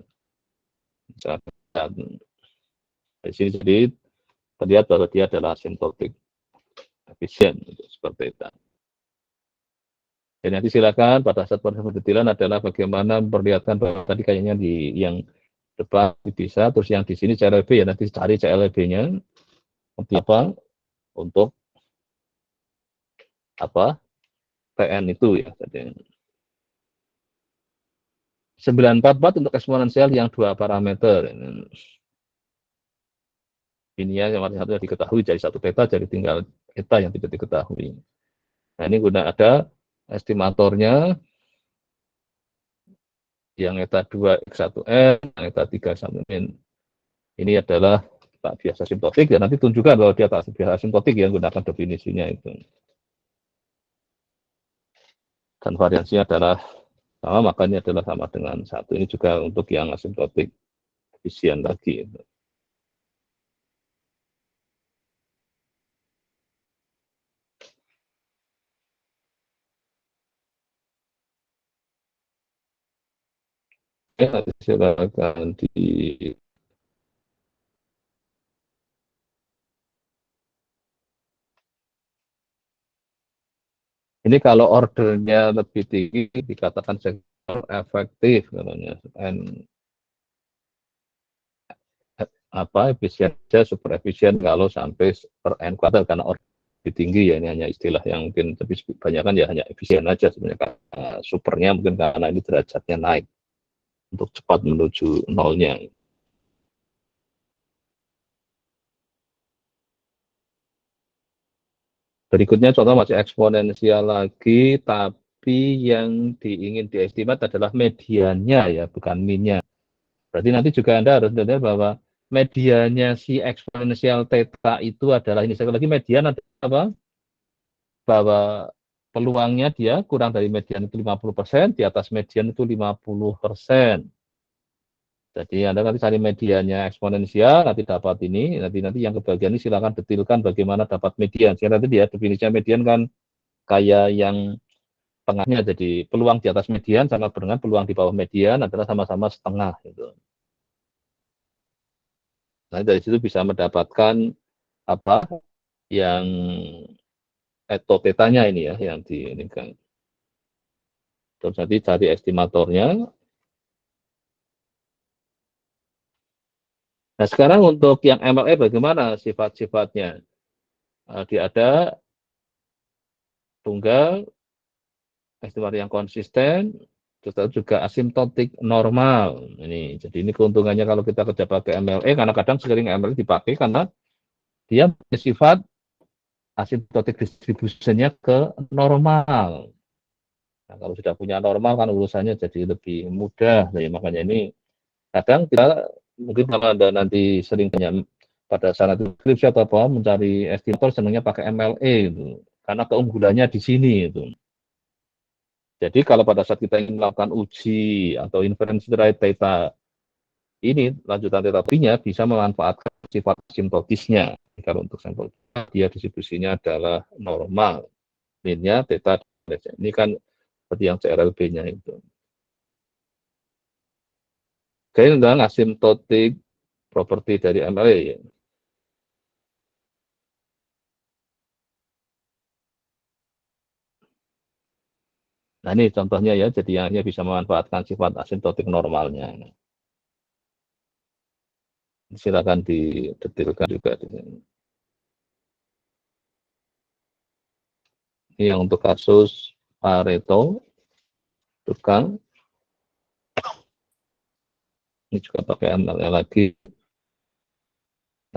sini, jadi terlihat bahwa dia adalah asimptotik efisien seperti itu. Jadi nanti silakan pada saat proses pendetilan adalah bagaimana memperlihatkan bahwa tadi kayaknya di yang depan bisa, terus yang di sini CLB ya nanti cari CLB-nya seperti apa untuk apa PN itu ya. Jadi 944 untuk eksponensial yang 2 parameter. Ini ya yang satu yang diketahui jadi 1 theta, jadi tinggal theta yang tidak diketahui. Nah ini guna ada estimatornya yang eta 2 X1N, yang eta 3 X1N. Ini adalah tak biasa asimptotik, dan nanti tunjukkan bahwa dia tak biasa asimptotik yang gunakan definisinya itu. Dan variansinya adalah sama, makanya adalah sama dengan 1. Ini juga untuk yang asimptotik efisien lagi. Ya, silakan di ini kalau ordernya lebih tinggi dikatakan sektor efektif namanya. Efisien saja super efisien kalau sampai per n kuadrat karena order lebih tinggi ya, ini hanya istilah yang mungkin tapi kebanyakan ya hanya efisien aja sebenarnya. Supernya mungkin karena ini derajatnya naik untuk cepat menuju nolnya. Berikutnya contoh masih eksponensial lagi, tapi yang ingin diestimat adalah mediannya ya, bukan minnya. Berarti nanti juga Anda harus melihat bahwa mediannya si eksponensial theta itu adalah ini. Sekali lagi median adalah apa? Bahwa peluangnya dia kurang dari median itu 50%, di atas median itu 50%. Jadi Anda nanti cari mediannya eksponensial, nanti dapat ini, nanti yang kebagian ini silakan detilkan bagaimana dapat median. Sehingga nanti dia definisinya median kan kayak yang tengahnya, jadi peluang di atas median sama dengan peluang di bawah median adalah sama-sama setengah. Gitu. Nah dari situ bisa mendapatkan apa yang tetanya ini ya, yang di ini kan. Terus nanti cari estimatornya. Nah sekarang untuk yang MLE bagaimana sifat-sifatnya? Dia ada tunggal, estimator yang konsisten, terus juga asimptotik normal. Ini, jadi ini keuntungannya kalau kita kerja pakai MLE, karena kadang sering MLE dipakai karena dia bersifat asimptotik distribusinya ke normal. Nah, kalau sudah punya normal kan urusannya jadi lebih mudah. Nah, ya, makanya ini kadang kita mungkin kalau Anda nanti sering tanya pada saat skripsi atau apa mencari estimator senangnya pakai MLE itu. Karena keunggulannya di sini itu. Jadi kalau pada saat kita ingin melakukan uji atau inferensi terkait theta ini, lanjutan theta nya bisa memanfaatkan sifat asimptotisnya. Kalau untuk sampel dia distribusinya adalah normal. Min-nya theta. Ini kan seperti yang CRLB-nya itu. Oke, tentang asimptotik properti dari MLE. Ya. Nah ini contohnya ya, jadi hanya bisa memanfaatkan sifat asimptotik normalnya. Silakan didetilkan juga di sini. Ini yang untuk kasus Pareto, tukang. Ini juga pakai MLE lagi.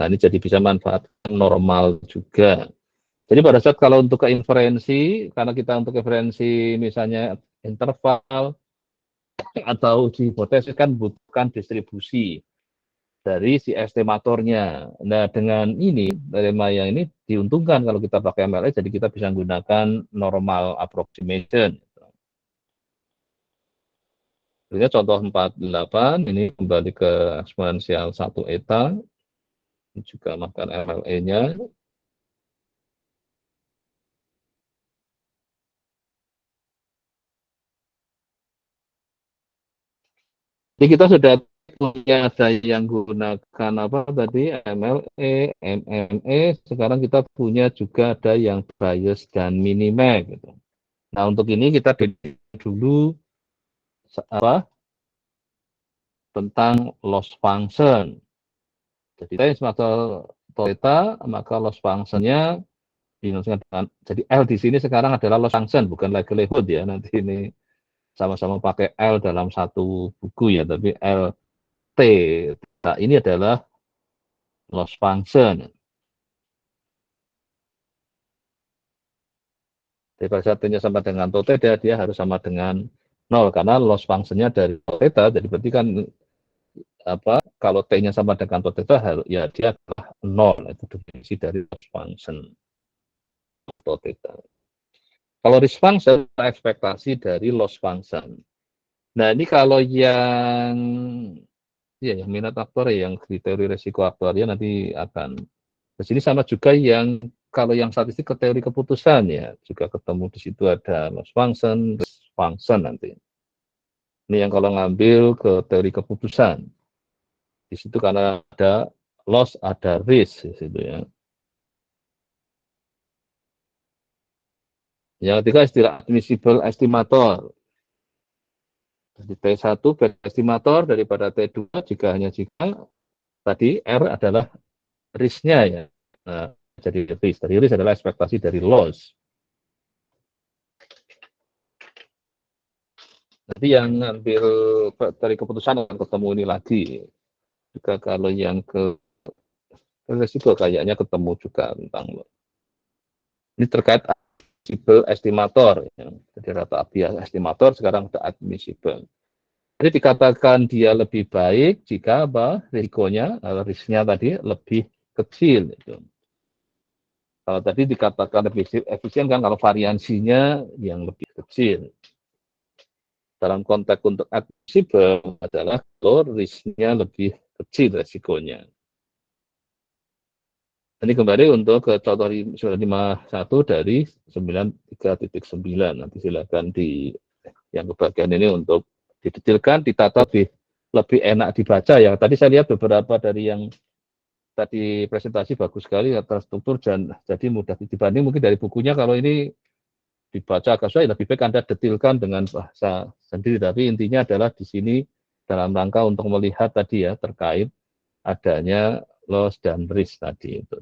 Nah ini jadi bisa manfaatkan normal juga. Jadi pada saat kalau untuk ke inferensi, karena kita untuk inferensi misalnya interval atau uji hipotesis kan butuhkan distribusi dari si estimatornya. Nah dengan ini, dari Maya ini diuntungkan kalau kita pakai MLE, jadi kita bisa menggunakan normal approximation. Ini contoh 48, ini kembali ke eksponensial 1 eta, ini juga makan MLE-nya. Jadi kita sudah punya ada yang gunakan apa tadi MLE, MME. Sekarang kita punya juga ada yang bias dan minimax. Gitu. Nah untuk ini kita dulu apa tentang loss function. Jadi kita semacam theta maka loss functionnya jadi L di sini sekarang adalah loss function bukan likelihood ya. Nanti ini sama-sama pakai L dalam satu buku ya, tapi L T. Nah, ini adalah loss function. Jadi pada saat T-nya sama dengan theta, dia harus sama dengan 0. Karena loss function-nya dari theta, jadi berarti kan apa kalau T-nya sama dengan theta, ya dia adalah 0. Itu definisi dari loss function theta. Kalau risk function, ekspektasi dari loss function. Nah, ini kalau yang ya yang minat aktor yang di teori resiko aktuaria nanti akan di sini sama juga yang kalau yang statistik ke teori keputusan ya juga ketemu di situ ada loss function, risk function nanti. Ini yang kalau ngambil ke teori keputusan di situ karena ada loss ada risk di situ ya. Yang ketiga istilah admissible estimator. Jadi T1 estimator daripada T2 jika tadi R adalah risk-nya ya. Nah, jadi risk. Dari risk adalah ekspektasi dari loss. Nanti yang ngambil dari keputusan akan ketemu ini lagi. Juga kalau yang ke resiko kayaknya ketemu juga tentang loss. Ini terkait admissible estimator. Ya. Jadi rata bias estimator sekarang sudah admissible. Jadi dikatakan dia lebih baik jika apa risikonya, risknya tadi lebih kecil. Gitu. Kalau tadi dikatakan lebih efisien kan kalau variansinya yang lebih kecil. Dalam konteks untuk admissible adalah kalau risknya lebih kecil resikonya. Ini kembali untuk ke contoh 951 dari 93.9. Nanti silakan di yang kebagian ini untuk didetailkan, ditata lebih enak dibaca ya. Tadi saya lihat beberapa dari yang tadi presentasi bagus sekali terstruktur dan jadi mudah dibanding mungkin dari bukunya kalau ini dibaca agak susah lebih baik Anda detilkan dengan bahasa sendiri. Tapi intinya adalah di sini dalam rangka untuk melihat tadi ya terkait adanya loss dan risk tadi itu.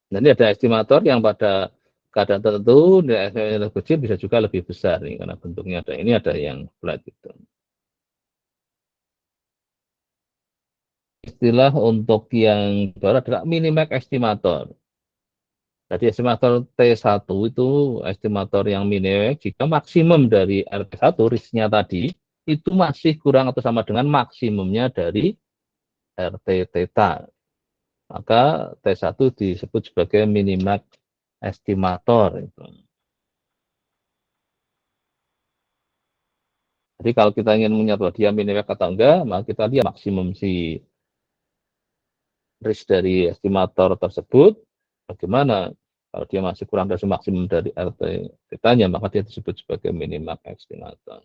Nah, ini ada estimator yang pada keadaan tertentu nilai yang lebih kecil bisa juga lebih besar nih karena bentuknya ada ini ada yang flat gitu. Istilah untuk yang baru adalah minimax estimator. Jadi estimator T1 itu estimator yang minimax jika maksimum dari RT1 risknya tadi itu masih kurang atau sama dengan maksimumnya dari RT theta. Maka T1 disebut sebagai minimax estimator. Jadi kalau kita ingin menyatakan dia minimax atau enggak, maka kita lihat maksimum si risk dari estimator tersebut. Bagaimana kalau dia masih kurang dari maksimum dari RT theta-nya, maka dia disebut sebagai minimax estimator.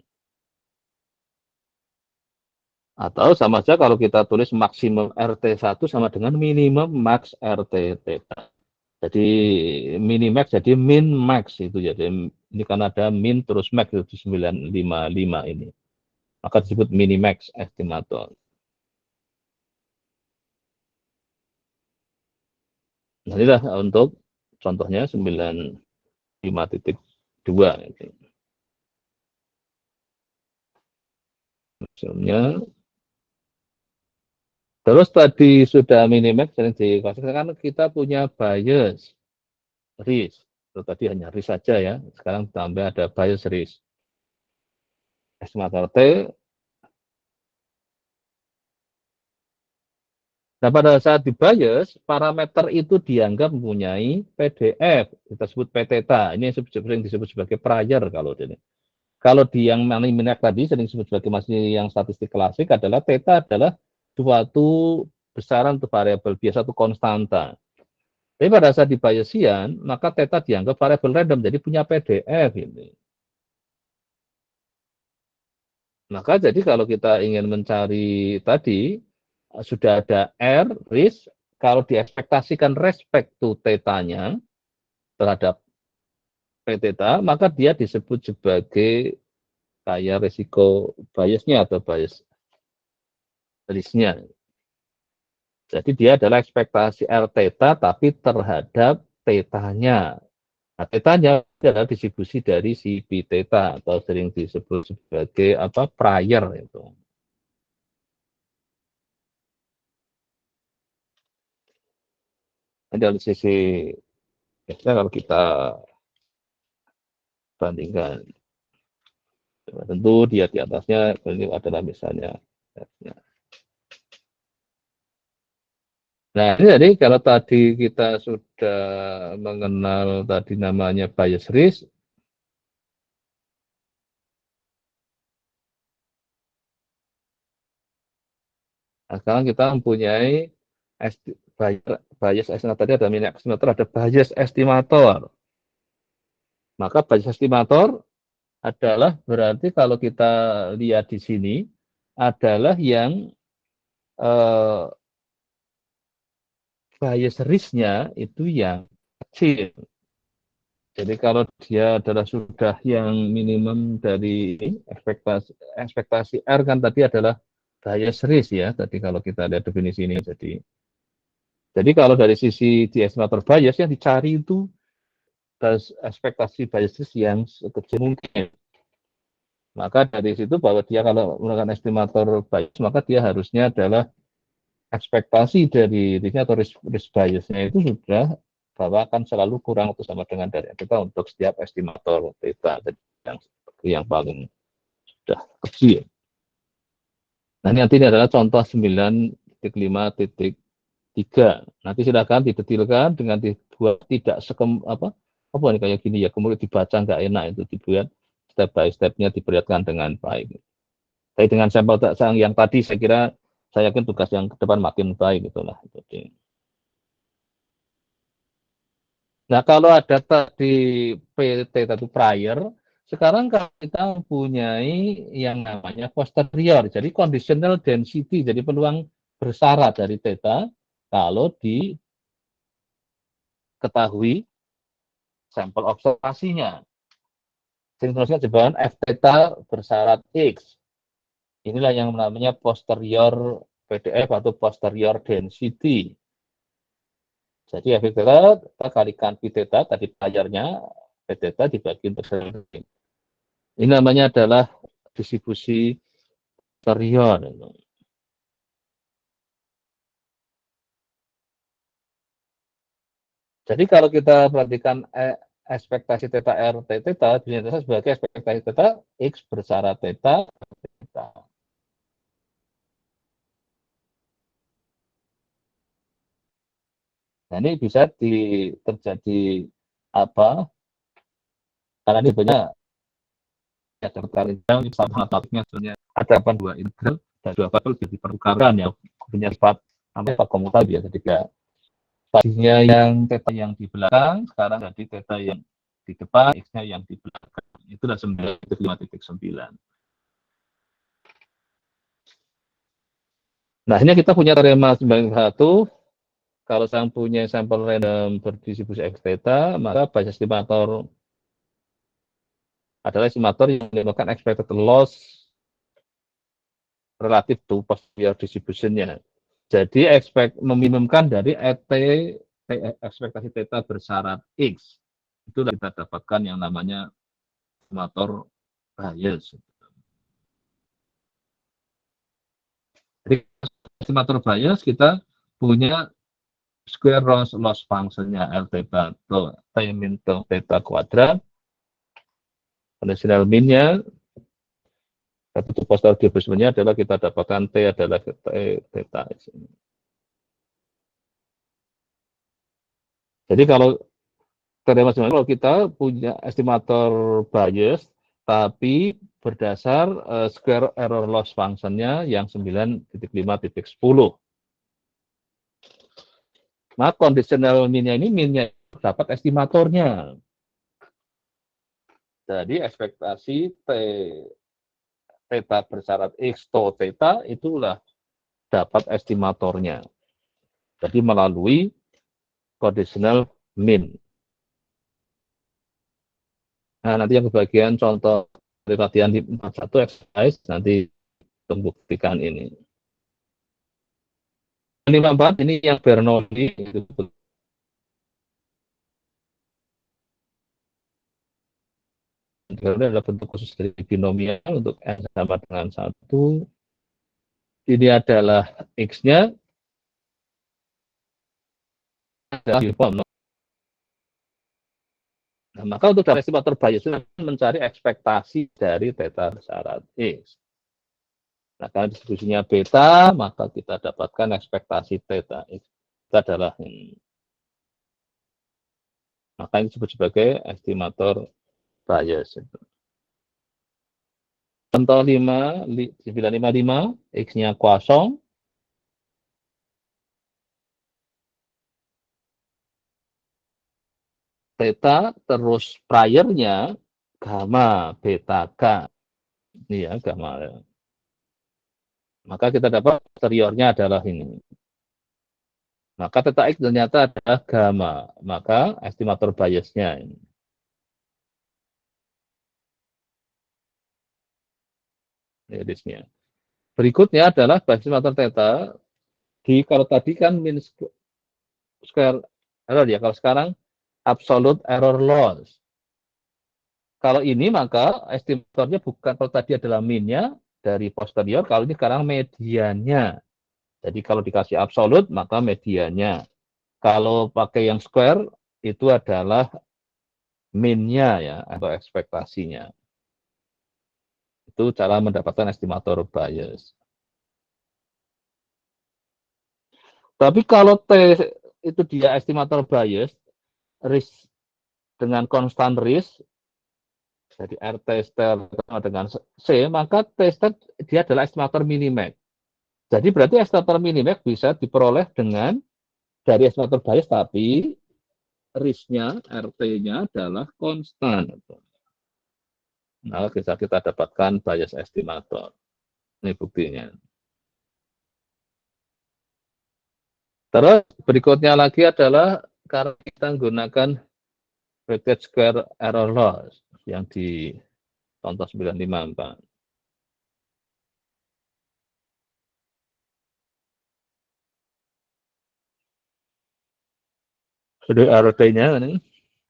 Atau sama saja kalau kita tulis maksimum RT1 sama dengan minimum max RT theta. Jadi minimax jadi min max itu jadi ini kan ada min terus max itu 955 ini. Maka disebut minimax estimator. Nah, inilah untuk contohnya 95.2 itu. Misalnya terus tadi sudah minimax dan dikatakan kita punya bias risk. Itu tadi hanya risk saja ya. Sekarang tambah ada bias risk. Estimator T. Nah, pada saat di bias, parameter itu dianggap mempunyai PDF. Kita sebut P theta. Ini sering disebut sebagai prior kalau ini. Kalau di yang minimax tadi sering disebut sebagai masih yang statistik klasik adalah theta adalah suatu besaran untuk variabel bias satu konstanta. Tapi pada saat di Bayesian, maka theta dianggap variabel random, jadi punya PDF ini. Maka jadi kalau kita ingin mencari tadi, sudah ada R, risk, kalau diekspektasikan respect to theta-nya terhadap P theta, maka dia disebut sebagai kayak resiko biasnya atau bias risknya. Jadi dia adalah ekspektasi R theta tapi terhadap theta-nya. Nah, theta-nya adalah distribusi dari si P theta atau sering disebut sebagai apa prior itu. Nah, dari sisi kalau kita bandingkan, tentu dia di atasnya ini adalah misalnya. Nah, ini jadi kalau tadi kita sudah mengenal tadi namanya bias risk, nah, sekarang kita mempunyai bias estimator tadi ada minimax estimator, ada bias estimator. Maka bias estimator adalah berarti kalau kita lihat di sini adalah yang bias risk-nya itu yang kecil. Jadi kalau dia adalah sudah yang minimum dari ekspektasi R kan tadi adalah bias risk ya. Tadi kalau kita lihat definisi ini jadi kalau dari sisi di estimator bias yang dicari itu ekspektasi bias risk yang sekecil mungkin. Maka dari situ bahwa dia kalau menggunakan estimator bias, maka dia harusnya adalah ekspektasi dari risknya atau risk biasnya itu sudah bahwa akan selalu kurang atau sama dengan dari kita untuk setiap estimator theta yang paling sudah kecil. Nah, nanti ini adalah contoh 9.5.3. Nanti silakan didetilkan dengan dibuat tidak apa ini kayak gini ya, kemudian dibaca nggak enak, itu dibuat step by step-nya diperlihatkan dengan baik. Tapi dengan sampel yang tadi saya kira saya yakin tugas yang ke depan makin baik itulah. Nah, kalau ada tadi PT tadi prior, sekarang kita mempunyai yang namanya posterior. Jadi conditional density, jadi peluang bersyarat dari theta kalau diketahui sampel observasinya. Sinkronisnya jebakan F theta bersyarat X. Inilah yang namanya posterior PDF atau posterior density. Jadi F theta kita kalikan P theta tadi layarnya, P theta dibagi untuk sering. Ini namanya adalah distribusi posterior. Jadi kalau kita perhatikan ekspektasi theta R T theta dinyatakan sebagai ekspektasi theta X bersyarat theta. Nah, ini bisa terjadi apa? Karena ini banyak ada perkalian sama matematiknya sebenarnya ada dua integral dan dua variabel jadi pertukaran ya, punya sifat apa komutatif ya, ketika tadinya yang theta yang di belakang sekarang jadi theta yang di depan, x-nya yang di belakang. Itulah 9.5.9. Nah, ini kita punya teorema 91. Kalau saya punya sampel random berdistribusi x theta, maka bias estimator adalah estimator yang menggunakan expected loss relatif to posterior distribution-nya. Jadi meminimumkan dari ekspektasi theta bersyarat x. Itulah kita dapatkan yang namanya estimator bias. Jadi estimator bias kita punya square loss function-nya L theta to T min to theta kuadrat. Conditional min-nya satu posterior distribution-nya adalah kita dapatkan T adalah theta. Jadi kalau kalau kita punya estimator bias tapi berdasar square error loss function-nya yang 9.5.10. Nah, conditional min-nya ini min-nya dapat estimatornya. Jadi ekspektasi theta bersyarat x to theta itulah dapat estimatornya. Jadi melalui conditional min. Nah, nanti yang kebagian contoh dari latihan di 41 exercise nanti membuktikan ini. 54 ini yang Bernoulli itu adalah bentuk khusus dari binomial untuk n sama dengan 1. Ini adalah x-nya adalah uniform. Nah, maka untuk dari estimator bias mencari ekspektasi dari theta bersyarat x. Nah, karena distribusinya beta, maka kita dapatkan ekspektasi theta x. Itu adalah ini. Maka ini disebut sebagai estimator bias. Contoh 955, x-nya kosong. Theta terus prior-nya gamma beta k. Ini ya gamma. Maka kita dapat posteriornya adalah ini. Maka theta x ternyata adalah gamma. Maka estimator biasnya ini. Irisnya. Berikutnya adalah estimator theta. Kalau tadi kan min square error ya. Kalau sekarang absolute error loss. Kalau ini maka estimatornya bukan, kalau tadi adalah min-nya dari posterior, kalau ini sekarang mediannya. Jadi kalau dikasih absolut maka mediannya. Kalau pakai yang square itu adalah min-nya ya atau ekspektasinya. Itu cara mendapatkan estimator bias. Tapi kalau T itu dia estimator bias, risk dengan konstan risk, jadi R tester dengan C, maka tester dia adalah estimator minimax. Jadi berarti estimator minimax bisa diperoleh dengan dari estimator bias, tapi risk-nya, RT-nya adalah konstan. Nah, bisa kita dapatkan bias estimator. Ini buktinya. Terus berikutnya lagi adalah karena kita menggunakan weighted square error loss yang di contoh 954. Jadi RT-nya ini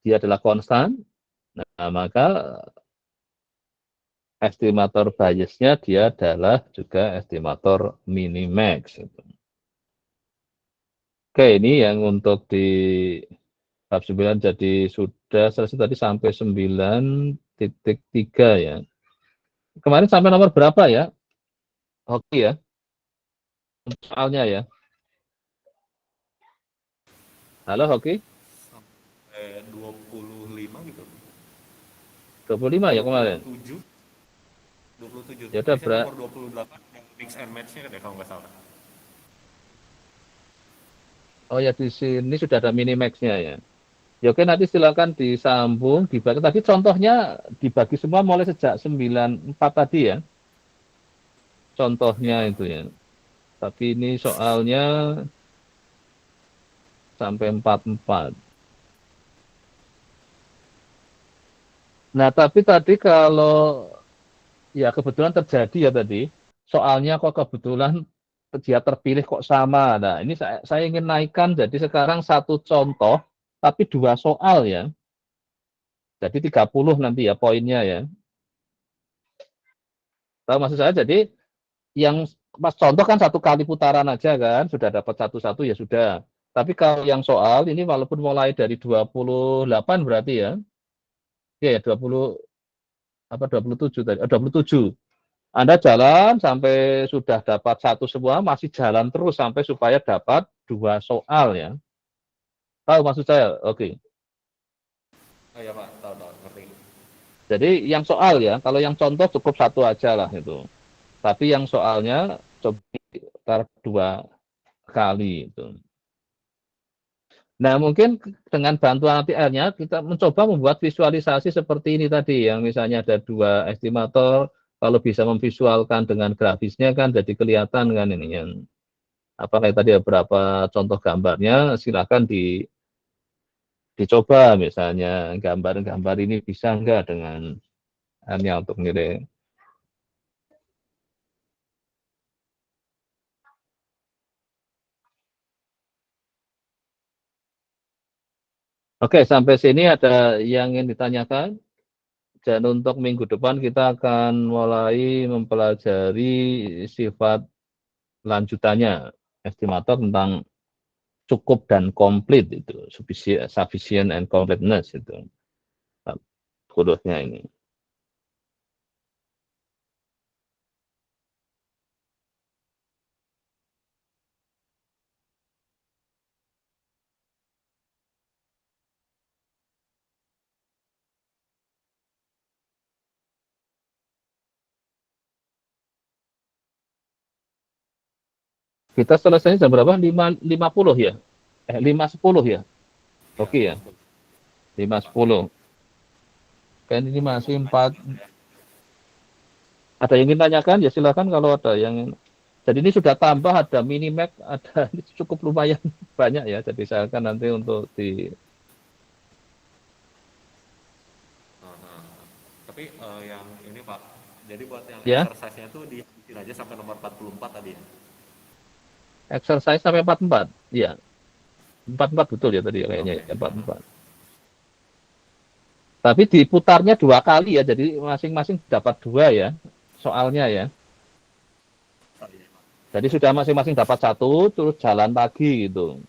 dia adalah konstan. Nah, maka estimator biasnya dia adalah juga estimator minimax. Oke, ini yang untuk di bab 9 jadi sudah selesai tadi sampai 9.3 ya. Kemarin sampai nomor berapa ya? Oke ya. Soalnya ya. Halo Hoki? Sampai 25 gitu. 25 ya kemarin. 27. Ya udah Biasanya nomor 28 yang mix and match-nya deh kalau nggak salah. Oh ya, di sini sudah ada minimax-nya ya. Ya oke, nanti silakan disambung, dibagi. Tadi contohnya dibagi semua mulai sejak 94 tadi ya. Contohnya itu ya. Tapi ini soalnya sampai 44. Nah, tapi tadi kalau ya kebetulan terjadi ya tadi, soalnya kok kebetulan dia terpilih kok sama. Nah, ini saya ingin naikkan jadi sekarang satu contoh, tapi dua soal ya. Jadi 30 nanti ya poinnya ya. Tahu maksud saya? Jadi yang pas contoh kan satu kali putaran aja kan, sudah dapat satu-satu ya sudah. Tapi kalau yang soal ini walaupun mulai dari 28 berarti ya. Ya, 20 apa 27 tadi? 27. Anda jalan sampai sudah dapat satu semua, masih jalan terus sampai supaya dapat dua soal ya. Tahu maksud saya? Oke. Oh iya Pak, tahu ngerti. Jadi yang soal ya, kalau yang contoh cukup satu aja lah itu. Tapi yang soalnya coba dua kali itu. Nah, mungkin dengan bantuan ATR-nya kita mencoba membuat visualisasi seperti ini tadi, yang misalnya ada dua estimator, kalau bisa memvisualkan dengan grafisnya kan jadi kelihatan kan ini yang apa kayak tadi beberapa contoh gambarnya, silakan dicoba misalnya gambar-gambar ini bisa enggak dengan hanya untuk nilai. Oke, sampai sini ada yang ingin ditanyakan? Dan untuk minggu depan kita akan mulai mempelajari sifat lanjutannya, estimator tentang cukup dan komplit itu, sufficient and completeness itu, hurufnya ini. Kita selesai jam berapa? 5.50 ya? 5.10 ya? Oke ya, 5.10. Kan ini masih 4. Ada yang ingin tanyakan? Ya silakan kalau ada yang. Jadi ini sudah tambah, ada minimax, ada ini cukup lumayan banyak ya. Jadi saya akan nanti untuk di. Tapi yang ini Pak, jadi buat yang Ya, exercise-nya tuh dihabisin aja sampai nomor 44 tadi ya? exercise sampai 44. Iya, 44 betul ya tadi ya, Oke. kayaknya ya, 44. Tapi diputarnya 2 kali ya, jadi masing-masing dapat 2 ya soalnya ya. Oh, iya, Pak. Jadi sudah masing-masing dapat 1, terus jalan lagi gitu.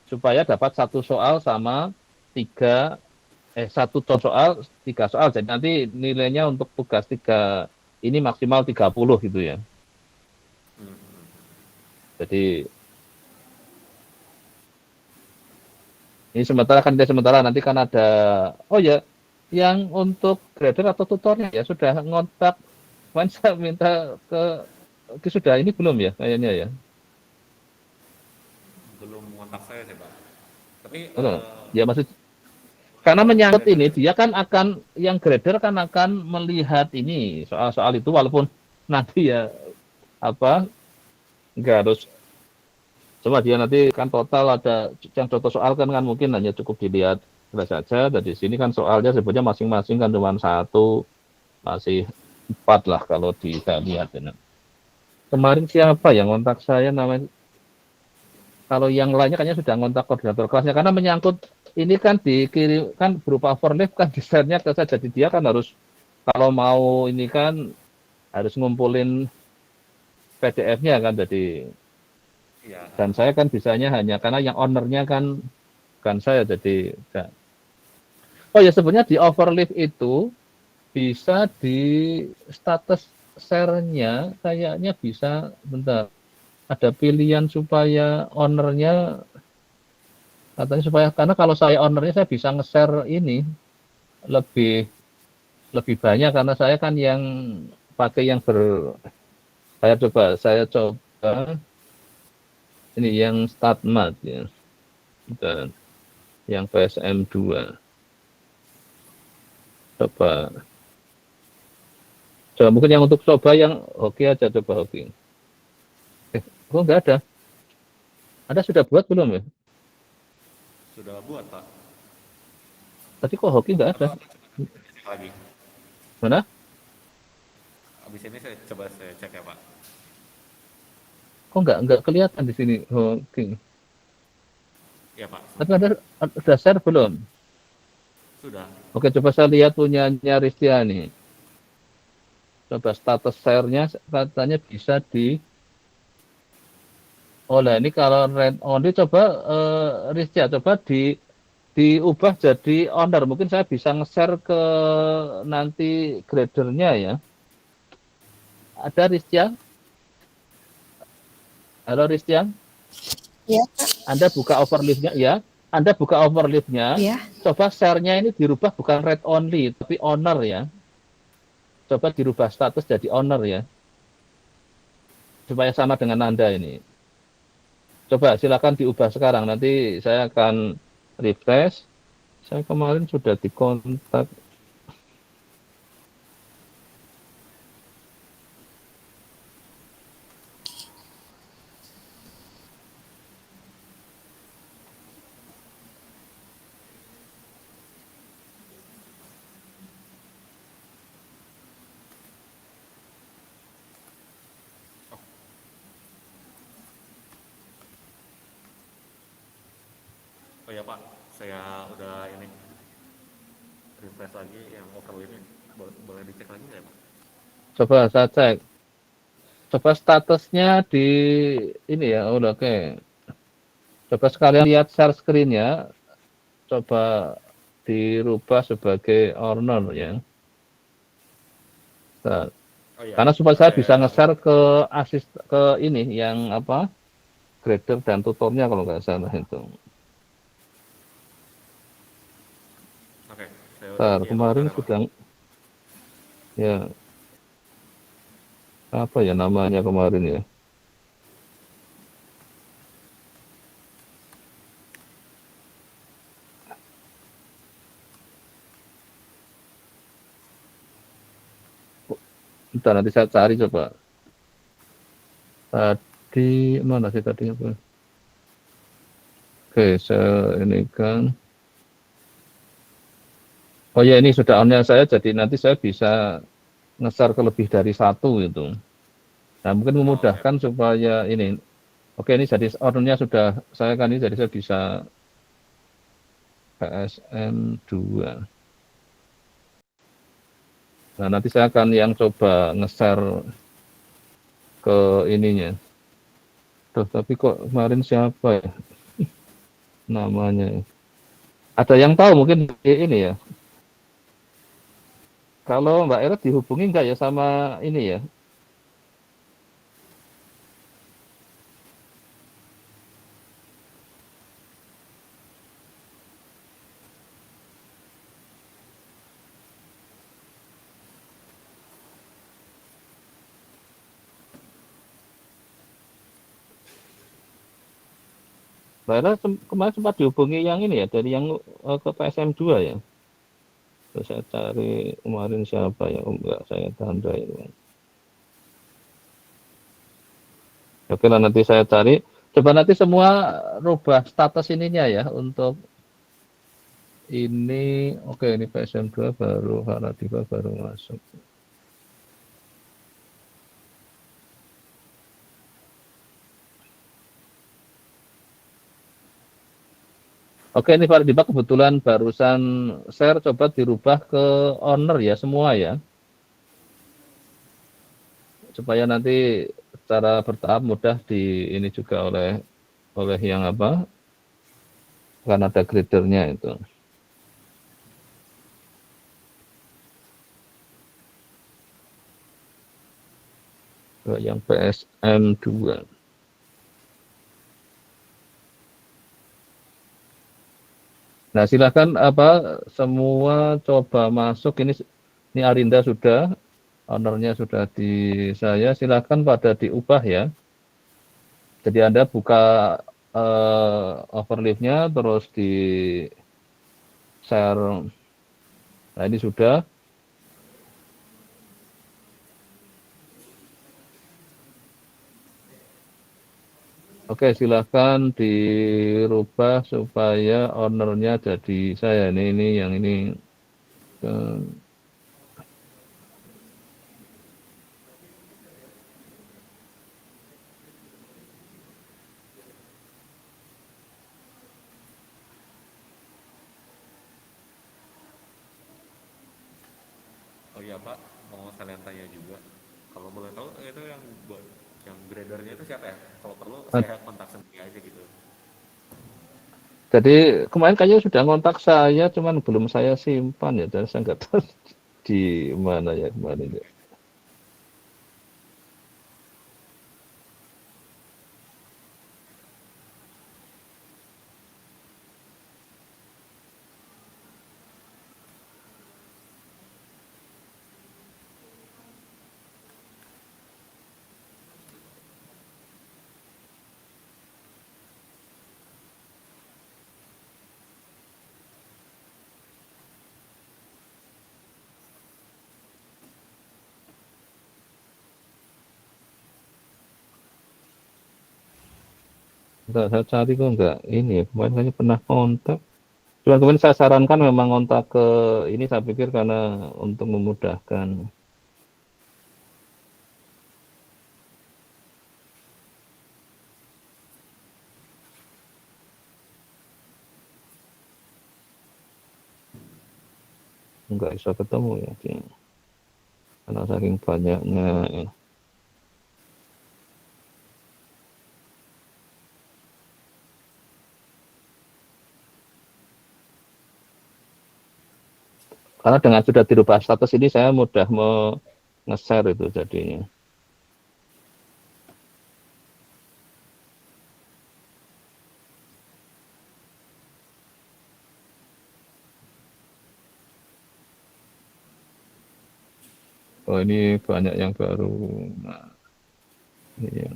Supaya dapat 1 soal sama 1 soal, 3 soal. Jadi nanti nilainya untuk tugas 3 ini maksimal 30 gitu ya. Hmm. Jadi ini sementara nanti kan ada, oh ya, yang untuk grader atau tutornya ya sudah ngontak, kemarin saya minta sudah ini belum ya kayaknya ya. Belum kontak saya sih, Pak. Tapi Belum. Ya masih karena menyangkut ini dia kan akan yang grader kan akan melihat ini soal-soal itu walaupun nanti ya apa nggak harus. Coba dia nanti kan total ada yang contoh soal kan mungkin hanya cukup dilihat saja. Dan di sini kan soalnya sebenarnya masing-masing kan cuma 1, masih 4 lah kalau kita lihat. Ya. Kemarin siapa yang kontak saya namanya? Kalau yang lainnya kayaknya sudah kontak koordinator kelasnya karena menyangkut ini kan dikirim kan berupa overlap kan desainnya ke saya. Jadi dia kan harus kalau mau ini kan harus ngumpulin PDF-nya kan jadi. iya. Dan saya kan bisanya hanya karena yang ownernya kan saya jadi enggak. Oh ya sebenarnya di overleaf itu bisa di status share-nya kayaknya bisa bentar ada pilihan supaya ownernya katanya supaya karena kalau saya ownernya saya bisa nge-share ini lebih banyak karena saya kan yang pakai yang saya coba ini yang StatMat ya dan yang PSM 2 coba mungkin yang untuk coba yang hoki aja coba hoki kok nggak ada sudah buat belum ya Sudah buat, Pak. tadi kok hoki nggak ada Lagi. mana Habis ini saya coba saya cek ya, Pak. kok nggak kelihatan di sini hoki Iya, Pak. tapi ada share belum Sudah. oke coba saya lihat punyanya Ristiani coba status share-nya katanya bisa di oh lah ini kalau rent only coba Ristia coba diubah jadi owner mungkin saya bisa nge-share ke nanti gradernya ya ada Ristia halo Ristia Ya, Anda buka overleaf-nya ya Anda buka overleaf-nya ya. coba share-nya ini dirubah bukan read only tapi owner ya coba dirubah status jadi owner ya supaya sama dengan Anda ini coba silakan diubah sekarang nanti saya akan refresh saya kemarin sudah dikontak Oh ya, Pak. Saya udah ini refresh lagi yang overlay-nya. Boleh dicek lagi nggak ya, Pak? coba saya cek coba statusnya di ini ya udah oke coba sekalian lihat share screen-nya coba dirubah sebagai owner ya nah, Oh iya. karena supaya saya bisa nge-share ke ke ini yang apa grader dan tutornya kalau nggak salah itu Oke. Saya udah kemarin ya, Pak. sedang ya apa ya namanya kemarin ya Bentar, nanti saya cari coba tadi mana sih tadi apa oke saya ini kan oh ya ini sudah on-nya saya jadi nanti saya bisa nge-share ke lebih dari 1 itu nah mungkin memudahkan supaya ini oke ini jadi on-nya sudah saya kan ini jadi saya bisa PSM 2. Nah, nanti saya akan yang coba nge-share ke ininya. Tuh, tapi kok kemarin siapa ya namanya? Ada yang tahu mungkin ini ya. Kalau Mbak Erat dihubungi nggak ya sama ini ya? Mbak Erat kemarin sempat dihubungi yang ini ya, dari yang ke PSM 2 ya. Terus saya cari kemarin siapa ya, enggak saya tanda itu. Oke lah, nanti saya cari. Coba nanti semua rubah status ininya ya untuk ini. Oke, ini PSM 2 baru, Haradipa baru masuk. Oke, ini Pak Dipak kebetulan barusan share, coba dirubah ke owner ya semua ya. Supaya nanti secara bertahap mudah di ini juga oleh yang apa? Kan ada gradernya itu. Ke yang PSM 2. Nah, silakan apa semua coba masuk ini Arinda sudah, ownernya sudah di saya, silakan pada diubah ya. Jadi Anda buka overleaf-nya terus di share. Nah, ini sudah. Oke, silakan dirubah supaya ownernya jadi saya. Ini yang ini. Oh iya Pak, mau kalian tanya juga. Kalau boleh tahu itu yang buat yang gradernya itu siapa ya? Kalau perlu saya kontak sendiri aja gitu. Jadi kemarin kayaknya sudah ngontak saya, cuman belum saya simpan ya, dan saya nggak tahu di mana ya kemarin ya. Enggak, saya cari kok enggak ini ya, kemarin kayaknya pernah kontak. Cuman kemarin saya sarankan memang kontak ke ini, saya pikir karena untuk memudahkan. Enggak bisa ketemu ya, karena saking banyaknya ya. Karena dengan sudah dirubah status ini saya mudah nge-share itu jadinya. Oh, ini banyak yang baru. Nah, ini yang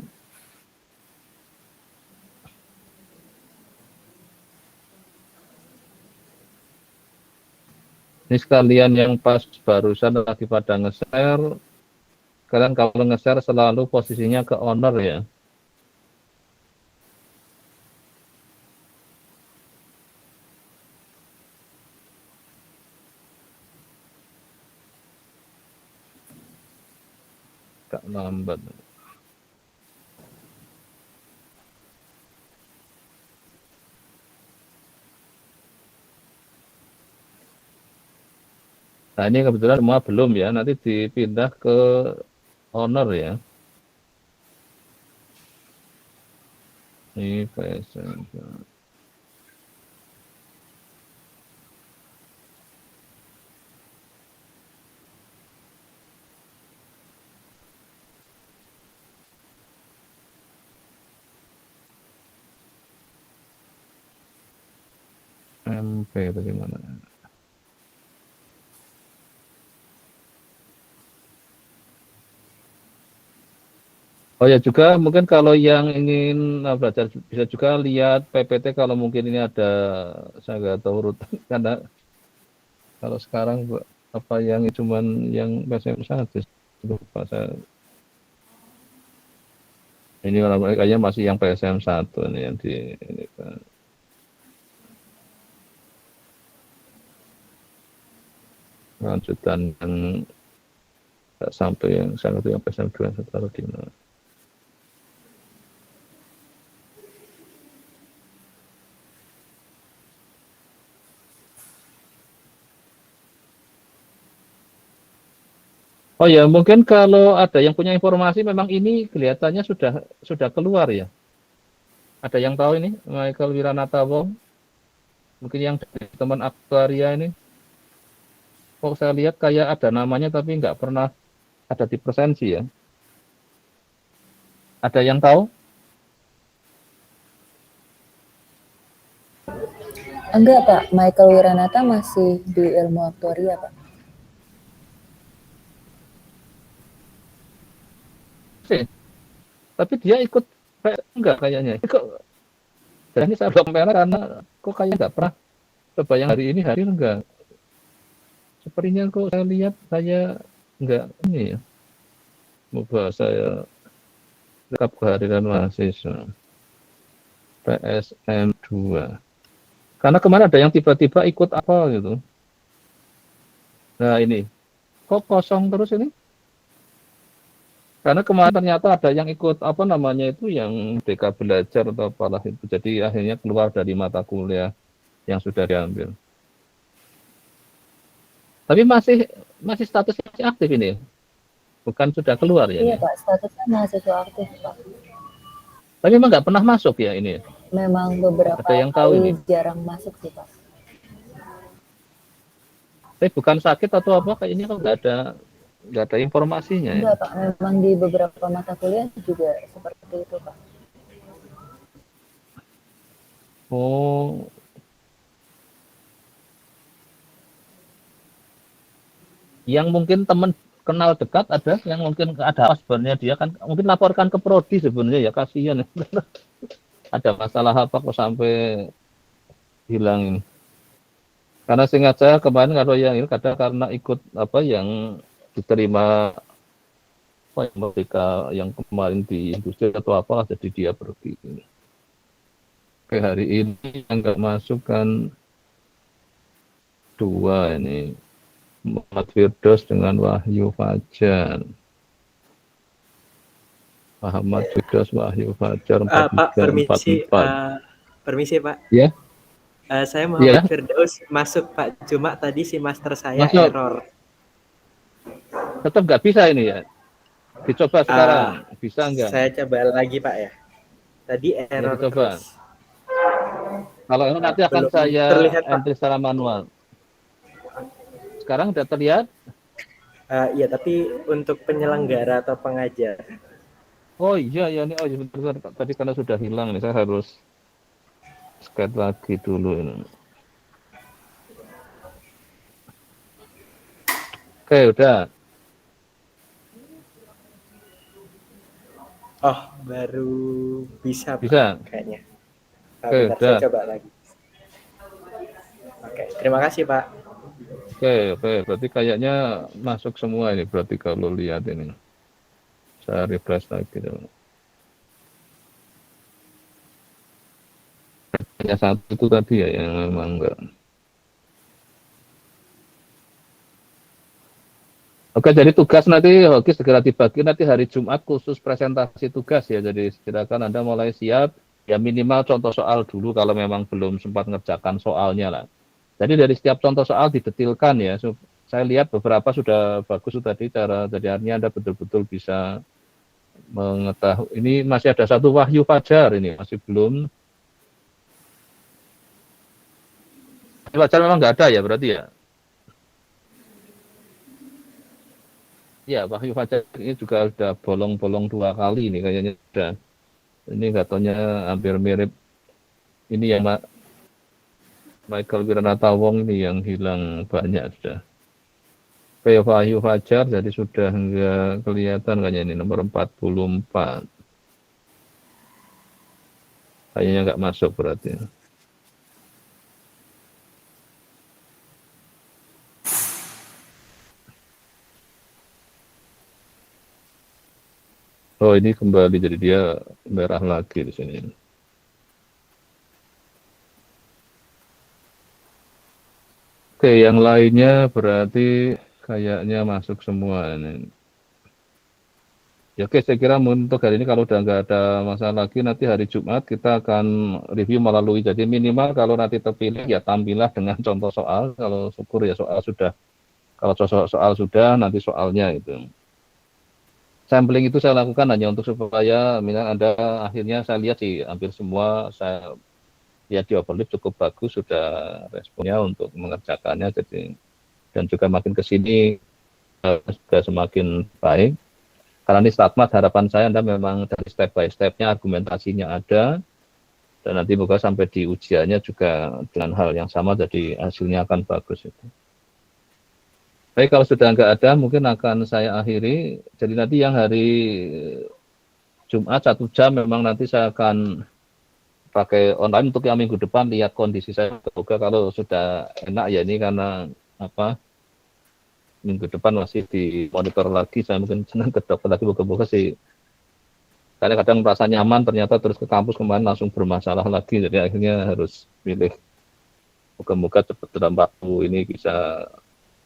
ini sekalian yang pas barusan lagi pada nge-share. Kalian kalau nge-share selalu posisinya ke owner ya. Agak lambat. Nah, ini kebetulan semua belum ya, nanti dipindah ke owner ya. Ini PSM. MP bagaimana? Oh ya juga mungkin kalau yang ingin belajar bisa juga lihat PPT kalau mungkin ini ada, saya nggak tahu urutan karena kalau sekarang apa yang cuman yang PSM 1 lupa saya. Ini orang kayaknya masih yang PSM 1 ini yang di ini kan. Lanjutan yang nggak sampai yang sangat yang PSM 2 taruh di mana. Oh ya, mungkin kalau ada yang punya informasi memang ini kelihatannya sudah keluar ya. Ada yang tahu ini, Michael Wiranata Wong? Mungkin yang dari teman aktuaria ini. Kok saya lihat kayak ada namanya tapi nggak pernah ada di presensi ya. Ada yang tahu? Enggak, Pak. Michael Wiranata masih di ilmu aktuaria, Pak. Tapi dia ikut enggak kayaknya. Kok jadi saya belum merah karena kok kayak nggak pernah coba yang hari ini enggak. Sepertinya kok saya lihat saya enggak ini ya. Coba saya rekap kehadiran mahasiswa PSM 2. Karena kemarin ada yang tiba-tiba ikut apa gitu. Nah ini, kok kosong terus ini? Karena kemarin ternyata ada yang ikut apa namanya itu yang DK belajar atau apalah itu. Jadi akhirnya keluar dari mata kuliah yang sudah diambil. Tapi masih statusnya masih aktif ini. Bukan sudah keluar ya? Iya, ini? Pak. Statusnya mahasiswa aktif, Pak. Tapi memang nggak pernah masuk ya ini? Memang beberapa Ada yang tahu kali ini? jarang masuk sih, Pak. Tapi bukan sakit atau apa? Kayaknya kok nggak ada informasinya ya? Enggak, Pak. Memang di beberapa mata kuliah juga seperti itu, Pak. Oh, yang mungkin teman kenal dekat ada, yang mungkin ada sebenarnya dia kan mungkin laporkan ke prodi sebenarnya ya kasihan. Ada masalah apa kok sampai hilangin? Karena seingat saya kemarin kalau yang ini kadang karena ikut apa yang diterima apa yang mereka yang kemarin di industri atau apa jadi dia pergi. Oke, hari ini yang nggak masuk kan 2 ini. Muhammad Firdaus dengan Wahyu Fajar. Muhammad Firdaus, Wahyu Fajar, Pak, permisi, 44. permisi Pak. Ya, Saya Muhammad ya, Firdaus masuk Pak, cuma tadi si master saya masuk. error. Tetap nggak bisa ini ya. Dicoba sekarang, bisa nggak? Saya coba lagi Pak ya. Tadi error dicoba. terus. Kalau ini nanti akan Belum saya terlihat, Pak. entry secara manual. Sekarang sudah terlihat? Iya, tapi untuk penyelenggara atau pengajar. Oh iya, ya ini, oh iya betul. Tadi karena sudah hilang nih, saya harus scan lagi dulu ini. Oke, udah. Oh, baru bisa Pak, Bisa? kayaknya. Oke, Bentar, udah. saya coba lagi. Oke, terima kasih Pak. Oke, berarti kayaknya masuk semua ini, berarti kalau lihat ini. Saya refresh lagi dulu. Hanya satu itu tadi ya yang memang enggak. Oke, jadi tugas nanti oke segera dibagi nanti hari Jumat khusus presentasi tugas ya. Jadi silakan Anda mulai siap. Ya minimal contoh soal dulu kalau memang belum sempat ngerjakan soalnya lah. Jadi dari setiap contoh soal didetilkan ya saya lihat beberapa sudah bagus tuh tadi cara, jadi artinya Anda betul-betul bisa mengetahui. Ini masih ada satu Wahyu Fajar, ini masih belum. Fajar memang nggak ada ya berarti ya? Ya, Wahyu Fajar ini juga udah bolong-bolong 2 kali ini kayaknya udah. Ini katanya hampir mirip ini yang Michael Wiranata Wong ini yang hilang banyak sudah. Kayak Wahyu Fajar jadi sudah nggak kelihatan kayaknya ini nomor 44. Kayaknya nggak masuk berarti. Oh, ini kembali jadi dia merah lagi di sini. Oke, yang lainnya berarti kayaknya masuk semua ini. Ya, oke, saya kira untuk hari ini kalau udah nggak ada masalah lagi, nanti hari Jumat kita akan review melalui. Jadi minimal kalau nanti terpilih ya tampillah dengan contoh soal. Kalau syukur ya soal sudah. Kalau soal sudah, nanti soalnya itu. Sampling itu saya lakukan hanya untuk supaya minat Anda akhirnya saya lihat sih hampir semua saya lihat di overlap cukup bagus sudah responnya untuk mengerjakannya, jadi dan juga makin ke sini sudah semakin baik. Karena ini StatMat, harapan saya Anda memang dari step by step-nya argumentasinya ada dan nanti moga sampai di ujiannya juga dengan hal yang sama jadi hasilnya akan bagus itu. Baik, kalau sudah nggak ada, mungkin akan saya akhiri. Jadi nanti yang hari Jumat 1 jam memang nanti saya akan pakai online untuk yang minggu depan lihat kondisi saya. Semoga kalau sudah enak ya ini karena apa minggu depan masih di monitor lagi. Saya mungkin senang ke dokter lagi moga-moga sih. Karena kadang merasa nyaman ternyata terus ke kampus kemarin langsung bermasalah lagi. Jadi akhirnya harus pilih. Moga-moga cepat dalam waktu ini bisa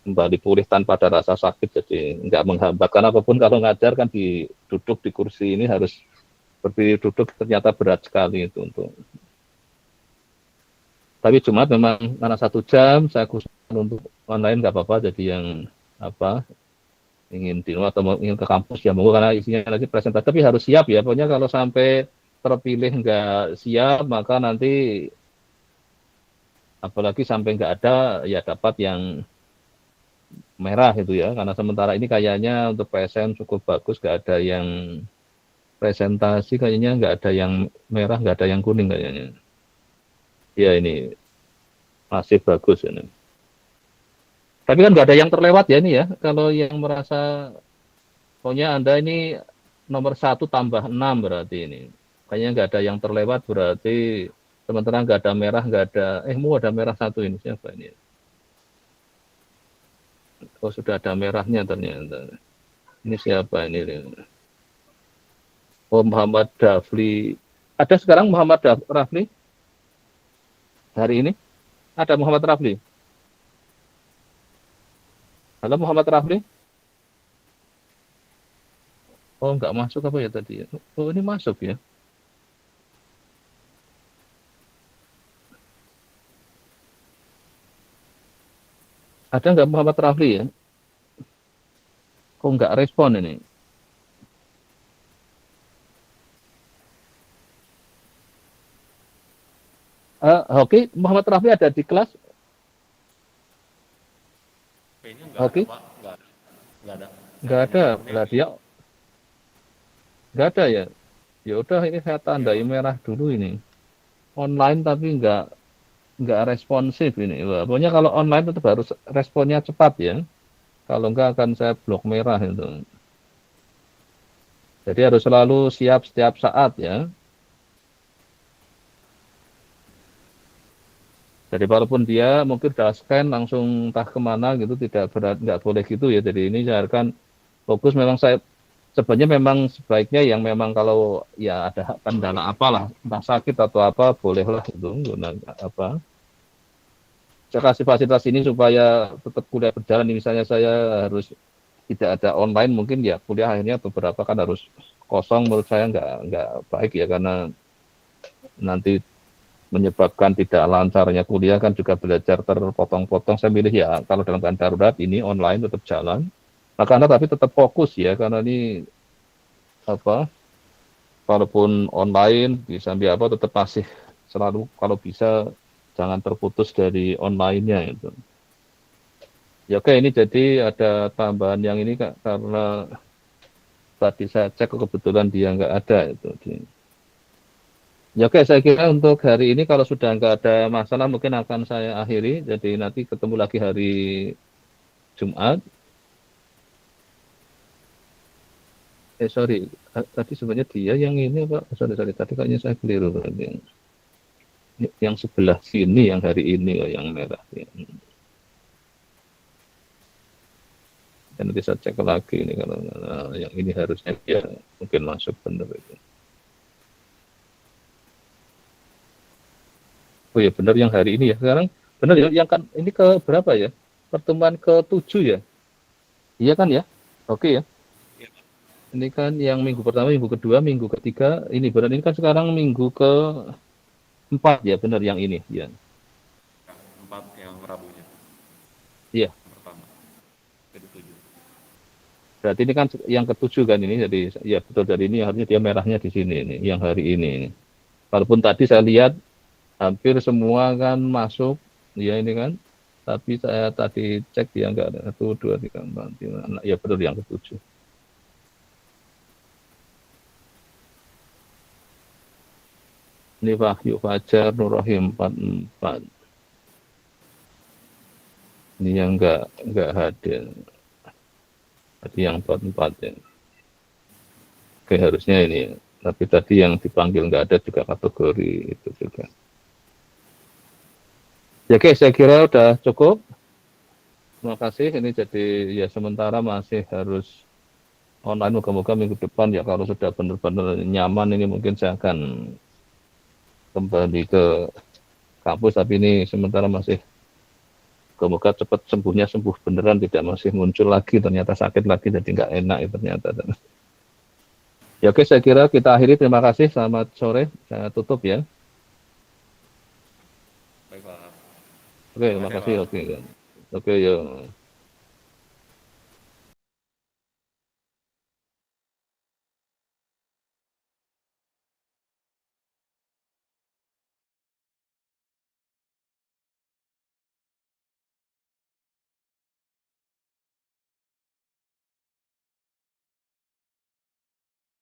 kembali pulih tanpa ada rasa sakit, jadi nggak menghambat. Karena apapun kalau ngajar kan duduk di kursi ini harus berdiri duduk ternyata berat sekali itu untuk. Tapi Jumat memang karena 1 jam saya khususkan untuk online nggak apa-apa. Jadi yang apa ingin di rumah atau ingin ke kampus ya monggo karena isinya lagi presentasi. Tapi harus siap ya. Pokoknya kalau sampai terpilih nggak siap maka nanti apalagi sampai nggak ada ya dapat yang merah itu ya, karena sementara ini kayaknya untuk PSN cukup bagus, nggak ada yang presentasi kayaknya nggak ada yang merah, nggak ada yang kuning kayaknya. Ya ini masih bagus ini. Tapi kan nggak ada yang terlewat ya ini ya, kalau yang merasa pokoknya Anda ini nomor 1 tambah 6 berarti ini. Kayaknya nggak ada yang terlewat berarti sementara nggak ada merah, nggak ada, mau ada merah 1 ini, siapa ini? Oh sudah ada merahnya ternyata. Ini siapa ini? Oh Muhammad Dafli. Ada sekarang Muhammad Rafli? Hari ini? Ada Muhammad Rafli? Halo Muhammad Rafli? Oh nggak masuk apa ya tadi? Oh ini masuk ya? Ada nggak Muhammad Rafli ya? Kok nggak respon ini? Oke, Muhammad Rafli ada di kelas? Kayaknya nggak Oke. ada, Pak. Nggak ada. Nggak ada, lah dia nggak ada ya. Ya udah ini saya tandai merah dulu ini. Online tapi nggak responsif ini. Wah, pokoknya kalau online tetap harus responnya cepat ya. Kalau enggak akan saya blok merah itu. Jadi harus selalu siap setiap saat ya. Jadi walaupun dia mungkin sudah scan langsung entah kemana gitu tidak berat, nggak boleh gitu ya. Jadi ini saya akan fokus memang saya sebenarnya memang sebaiknya yang memang kalau ya ada kendala apalah entah sakit atau apa bolehlah itu gunakan apa. Saya kasih fasilitas ini supaya tetap kuliah berjalan. Misalnya saya harus tidak ada online mungkin ya kuliah akhirnya beberapa kan harus kosong menurut saya nggak baik ya karena nanti menyebabkan tidak lancarnya kuliah kan juga belajar terpotong-potong. Saya milih ya kalau dalam keadaan darurat ini online tetap jalan. Maka Anda tapi tetap fokus ya karena ini apa walaupun online bisa apa tetap masih selalu kalau bisa jangan terputus dari online-nya itu. Ya oke ini jadi ada tambahan yang ini Kak karena tadi saya cek kebetulan dia nggak ada itu. Ya oke, saya kira untuk hari ini kalau sudah nggak ada masalah mungkin akan saya akhiri. Jadi nanti ketemu lagi hari Jumat. Sorry, tadi sebenarnya dia yang ini Pak. Sorry, tadi kayaknya saya keliru. Yang sebelah sini yang hari ini oh, yang merah. Ya. Dan nanti saya cek lagi ini kalau yang ini harusnya dia mungkin masuk benar itu. Oh ya benar yang hari ini ya. Sekarang benar ya yang kan ini ke berapa ya? Pertemuan ke-7 ya? Iya kan ya? Oke ya. Ini kan yang minggu pertama, minggu kedua, minggu ketiga. Ini benar ini kan sekarang minggu ke-4 ya, benar yang ini ya. 4 yang Rabunya. Iya. Yang pertama. Jadi 7. Berarti ini kan yang ke-7 kan ini. Jadi ya betul dari ini harusnya dia merahnya di sini ini, yang hari ini. Walaupun tadi saya lihat hampir semua kan masuk ya ini kan tapi saya tadi cek dia enggak ada 1, 2, 3, 4, 5, 6 ya betul yang ke-7 ini Wahyu Fajar Nur Rahim 44 ini yang enggak hadir tadi yang 44 ya oke harusnya ini ya. Tapi tadi yang dipanggil enggak ada juga kategori itu juga. Ya oke, saya kira udah cukup. Terima kasih. Ini jadi ya sementara masih harus online. Moga-moga minggu depan ya kalau sudah benar-benar nyaman ini mungkin saya akan kembali ke kampus. Tapi ini sementara masih moga cepat sembuhnya sembuh beneran tidak masih muncul lagi ternyata sakit lagi jadi nggak enak ya ternyata. Ya oke, saya kira kita akhiri. Terima kasih. Selamat sore. Saya tutup ya. Baik Pak. Oke, terima kasih. Oke, ya.